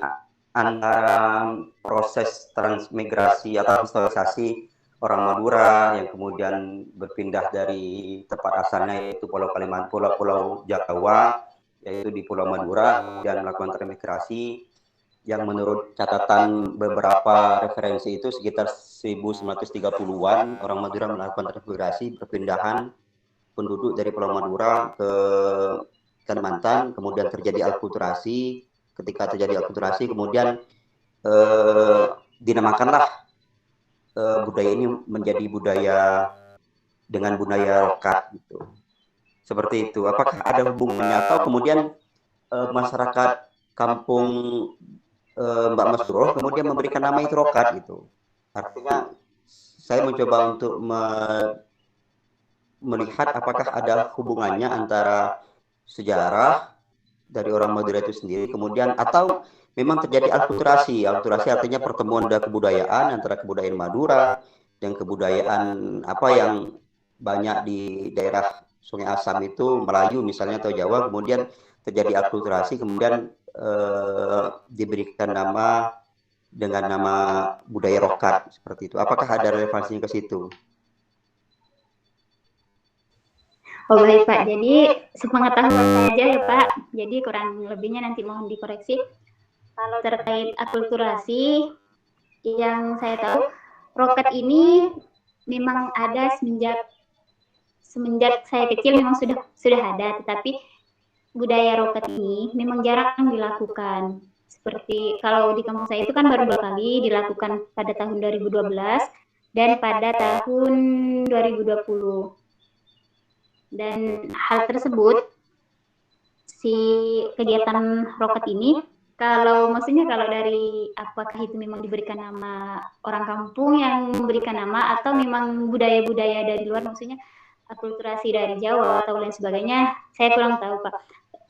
antara proses transmigrasi atau historisasi orang Madura yang kemudian berpindah dari tempat asalnya yaitu Pulau Kalimantan, Pulau Jawa, yaitu di Pulau Madura, dan melakukan transmigrasi yang menurut catatan beberapa referensi itu sekitar 1930-an orang Madura melakukan transmigrasi, perpindahan penduduk dari Pulau Madura ke Kalimantan, kemudian terjadi alkulturasi. Ketika terjadi alkulturasi, kemudian dinamakanlah budaya ini menjadi budaya dengan budaya rokat gitu. Seperti itu. Apakah ada hubungannya atau kemudian masyarakat kampung Mbak Masroh kemudian memberikan nama itu rokat gitu. Artinya saya mencoba untuk melihat apakah ada hubungannya antara sejarah dari orang Madura itu sendiri, kemudian atau memang terjadi alkulturasi. Alkulturasi artinya pertemuan dari kebudayaan antara kebudayaan Madura dan kebudayaan apa yang banyak di daerah Sungai Asam itu, Melayu misalnya atau Jawa, kemudian terjadi alkulturasi, kemudian diberikan nama dengan nama budaya rokat seperti itu. Apakah ada relevansinya ke situ? Oh baik Pak, jadi sepengetahuan saya aja ya Pak, jadi kurang lebihnya nanti mohon dikoreksi. Kalau terkait akulturasi, yang saya tahu rokat ini memang ada semenjak saya kecil memang sudah ada, tetapi budaya rokat ini memang jarang dilakukan. Seperti kalau di kampung saya itu kan baru 2 kali dilakukan pada tahun 2012 dan pada tahun 2020. Dan hal tersebut, si kegiatan rokat ini, maksudnya kalau dari apakah itu memang diberikan nama orang kampung yang memberikan nama atau memang budaya-budaya dari luar, maksudnya akulturasi dari Jawa atau lain sebagainya, saya kurang tahu Pak.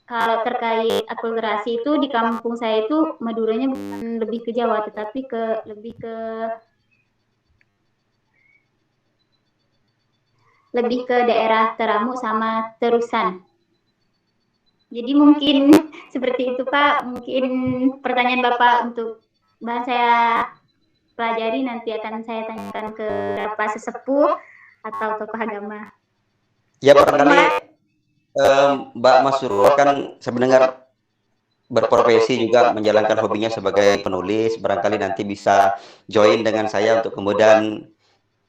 Kalau terkait akulturasi itu di kampung saya itu Maduranya bukan lebih ke Jawa, tetapi lebih ke daerah Teramu sama Terusan. Jadi mungkin seperti itu Pak, mungkin pertanyaan Bapak untuk bahan saya pelajari nanti akan saya tanyakan ke beberapa sesepuh atau tokoh agama. Ya barangkali Mbak Masroh kan sebenarnya berprofesi juga menjalankan hobinya sebagai penulis, barangkali nanti bisa join dengan saya untuk kemudian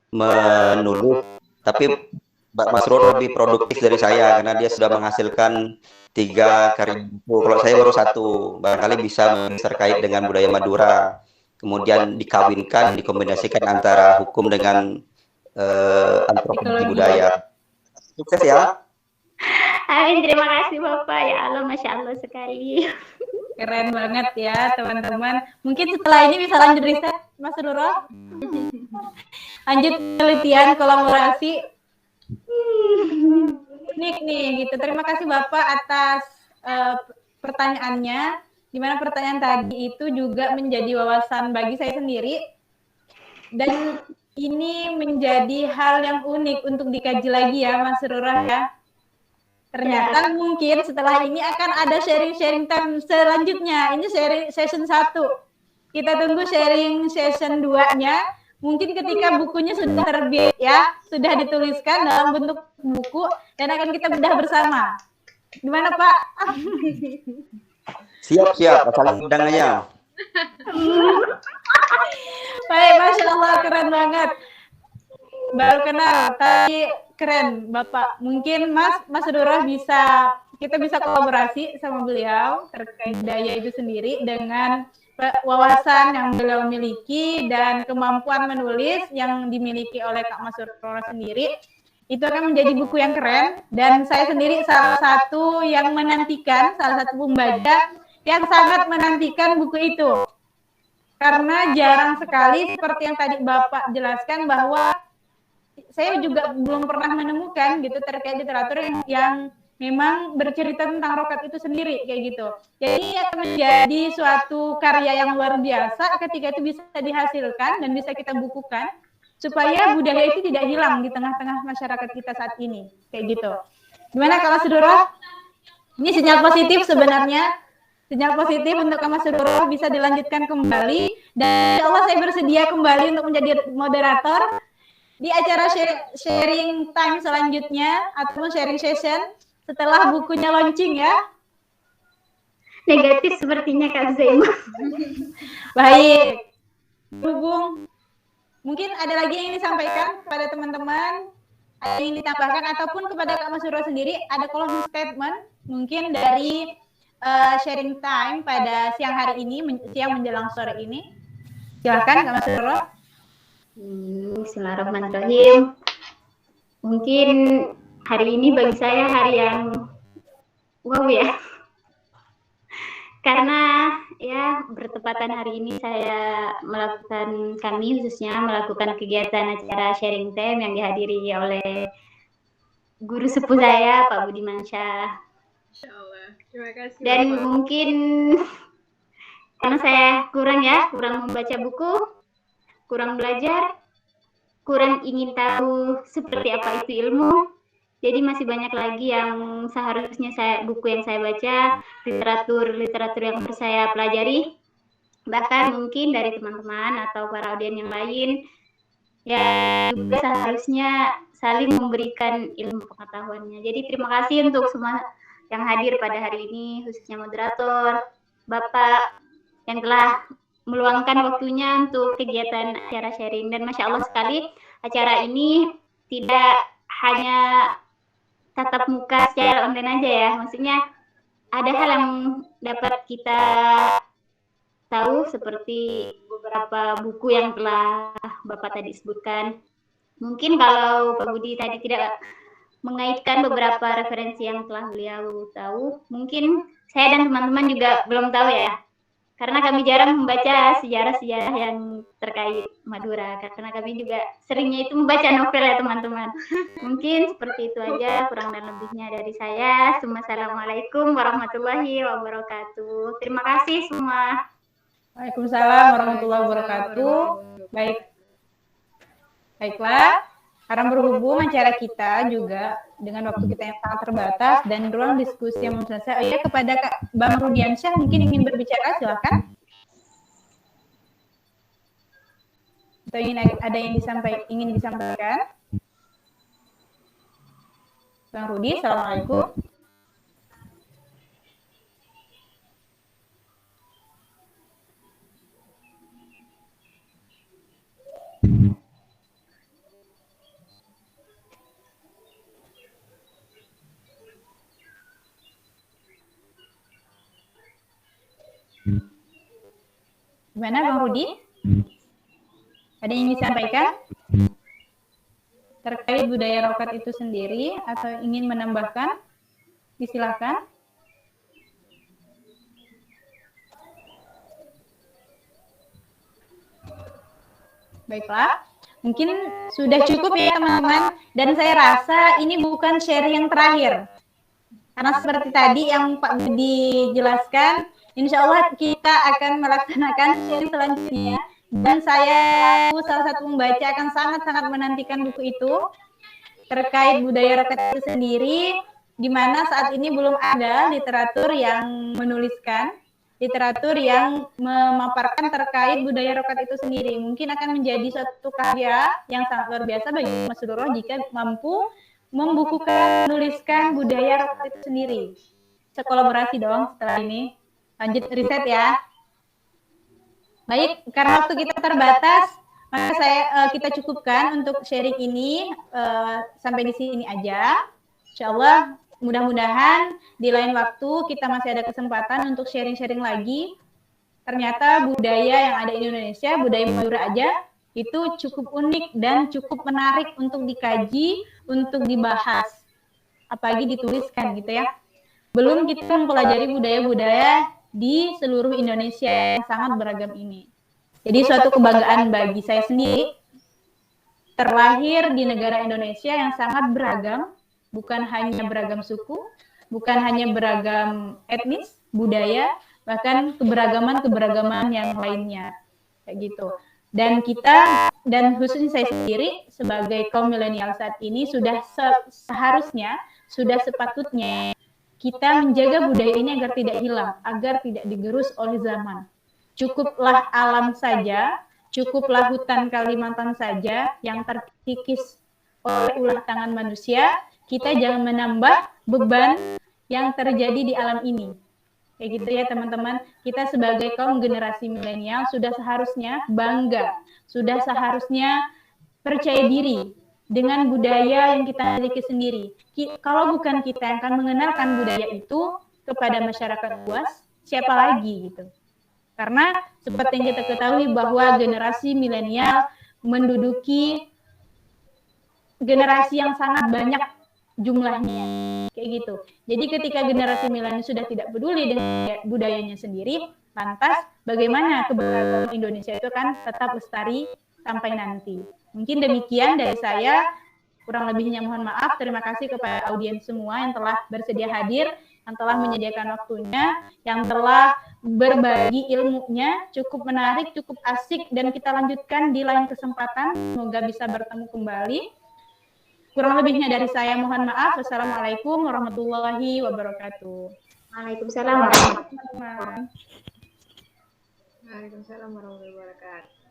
menulis, tapi Mbak Masroh lebih produktif dari saya karena dia sudah menghasilkan 3 karya buku. Kalau saya baru 1, barangkali bisa terkait dengan budaya Madura, kemudian dikawinkan, dikombinasikan antara hukum dengan antropologi budaya. Sukses ya. Amin, terima kasih Bapak. Ya Allah, Masya Allah sekali. Keren banget ya teman-teman. Mungkin setelah ini bisa lanjut riset, Mas Ruro. Lanjut penelitian, kolaborasi. Nih gitu. Terima kasih Bapak atas pertanyaannya. Dimana pertanyaan tadi itu juga menjadi wawasan bagi saya sendiri. Dan ini menjadi hal yang unik untuk dikaji lagi ya Mas Ruro ya. Ternyata mungkin setelah ini akan ada sharing-sharing time selanjutnya. Ini session 1. Kita tunggu sharing session 2-nya. Mungkin ketika bukunya sudah terbit ya, sudah dituliskan dalam bentuk buku dan akan kita bedah bersama. Gimana Pak? Siap, asal undangannya. Baik, Masya Allah, keren banget. Baru kenal, tapi keren Bapak. Mungkin Mas Ruro kita bisa kolaborasi sama beliau terkait daya itu sendiri dengan wawasan yang beliau miliki dan kemampuan menulis yang dimiliki oleh Kak Mas Ruro sendiri. Itu akan menjadi buku yang keren dan saya sendiri salah satu pembaca yang sangat menantikan buku itu. Karena jarang sekali seperti yang tadi Bapak jelaskan bahwa saya juga belum pernah menemukan gitu terkait literatur yang memang bercerita tentang rokat itu sendiri kayak gitu. Jadi akan menjadi suatu karya yang luar biasa ketika itu bisa dihasilkan dan bisa kita bukukan supaya budaya itu tidak hilang di tengah-tengah masyarakat kita saat ini kayak gitu. Gimana kalau Mas Ruro? Ini sinyal positif sebenarnya. Sinyal positif untuk Mas Sururo bisa dilanjutkan kembali. Dan insya Allah saya bersedia kembali untuk menjadi moderator di acara sharing time selanjutnya ataupun sharing session setelah bukunya launching ya. Negatif sepertinya Kak Zaima. Baik. Berhubung mungkin ada lagi yang ingin disampaikan kepada teman-teman, ada yang ditambahkan ataupun kepada Kak Mas Sururo sendiri, ada closing statement mungkin dari sharing time pada siang hari ini, siang menjelang sore ini. Silakan Kak Mas Sururo. Bismillahirrahmanirrahim. Mungkin hari ini bagi saya hari yang wow ya. Karena ya bertepatan hari ini kami khususnya melakukan kegiatan acara sharing time yang dihadiri oleh guru sepuh saya Pak Budi Mansyah. Terima kasih. Dan mungkin karena saya kurang membaca buku, kurang belajar, kurang ingin tahu seperti apa itu ilmu. Jadi masih banyak lagi yang seharusnya buku yang saya baca, literatur yang harus saya pelajari. Bahkan mungkin dari teman-teman atau para audien yang lain yang juga seharusnya saling memberikan ilmu pengetahuannya. Jadi terima kasih untuk semua yang hadir pada hari ini, khususnya moderator, Bapak yang telah meluangkan waktunya untuk kegiatan acara sharing. Dan Masya Allah sekali, acara ini tidak hanya tatap muka secara online aja ya. Maksudnya ada hal yang dapat kita tahu seperti beberapa buku yang telah Bapak tadi sebutkan. Mungkin kalau Pak Budi tadi tidak mengaitkan beberapa referensi yang telah beliau tahu, mungkin saya dan teman-teman juga belum tahu ya. Karena kami jarang membaca sejarah-sejarah yang terkait Madura, karena kami juga seringnya itu membaca novel ya teman-teman. Mungkin seperti itu aja, kurang dan lebihnya dari saya. Assalamualaikum warahmatullahi wabarakatuh. Terima kasih semua. Waalaikumsalam warahmatullahi wabarakatuh. Baiklah. Karena berhubung acara kita juga dengan waktu kita yang sangat terbatas dan ruang diskusi yang belum selesai, kepada Kak Bang Rudiansyah mungkin ingin berbicara, silakan. Atau ada yang ingin disampaikan? Bang Rudi, assalamualaikum. Gimana Bang Rudi? Ada yang ingin disampaikan? Terkait budaya rokat itu sendiri atau ingin menambahkan? Silakan. Baiklah, mungkin sudah cukup ya teman-teman. Dan saya rasa ini bukan sharing yang terakhir. Karena seperti tadi yang Pak Budi jelaskan, insya Allah kita akan melaksanakan sharing selanjutnya. Dan saya salah satu membaca akan sangat-sangat menantikan buku itu terkait budaya rokat itu sendiri, di mana saat ini belum ada literatur yang menuliskan, literatur yang memaparkan terkait budaya rokat itu sendiri. Mungkin akan menjadi suatu karya yang sangat luar biasa bagi Mas Sururo jika mampu membukukan, menuliskan budaya rokat itu sendiri. Sekolaborasi dong setelah ini. Lanjut riset ya. Baik, karena waktu kita terbatas, maka kita cukupkan untuk sharing ini sampai di sini aja. Insya Allah, mudah-mudahan di lain waktu kita masih ada kesempatan untuk sharing-sharing lagi. Ternyata budaya yang ada di Indonesia, budaya Madura aja, itu cukup unik dan cukup menarik untuk dikaji, untuk dibahas. Apalagi dituliskan gitu ya. Belum kita mempelajari budaya-budaya di seluruh Indonesia yang sangat beragam ini. Jadi suatu kebanggaan bagi saya sendiri, terlahir di negara Indonesia yang sangat beragam, bukan hanya beragam suku, bukan hanya beragam etnis, budaya, bahkan keberagaman-keberagaman yang lainnya. Kayak gitu. Dan kita, dan khususnya saya sendiri, sebagai kaum milenial saat ini, sudah seharusnya, sudah sepatutnya kita menjaga budaya ini agar tidak hilang, agar tidak digerus oleh zaman. Cukuplah alam saja, cukuplah hutan Kalimantan saja yang terkikis oleh ulah tangan manusia. Kita jangan menambah beban yang terjadi di alam ini. Kayak gitu ya teman-teman, kita sebagai kaum generasi milenial sudah seharusnya bangga, sudah seharusnya percaya diri dengan budaya yang kita miliki sendiri. Kalau bukan kita yang akan mengenalkan budaya itu kepada masyarakat luas, siapa lagi gitu. Karena seperti yang kita ketahui bahwa generasi milenial menduduki generasi yang sangat banyak jumlahnya, kayak gitu. Jadi ketika generasi milenial sudah tidak peduli dengan budayanya sendiri, lantas bagaimana keberagaman Indonesia itu kan tetap lestari sampai nanti. Mungkin demikian dari saya, kurang lebihnya mohon maaf. Terima kasih kepada audiens semua yang telah bersedia hadir, yang telah menyediakan waktunya, yang telah berbagi ilmunya, cukup menarik, cukup asik, dan kita lanjutkan di lain kesempatan. Semoga bisa bertemu kembali. Kurang lebihnya dari saya mohon maaf. Wassalamualaikum warahmatullahi wabarakatuh. Waalaikumsalam warahmatullahi wabarakatuh. Waalaikumsalam warahmatullahi wabarakatuh.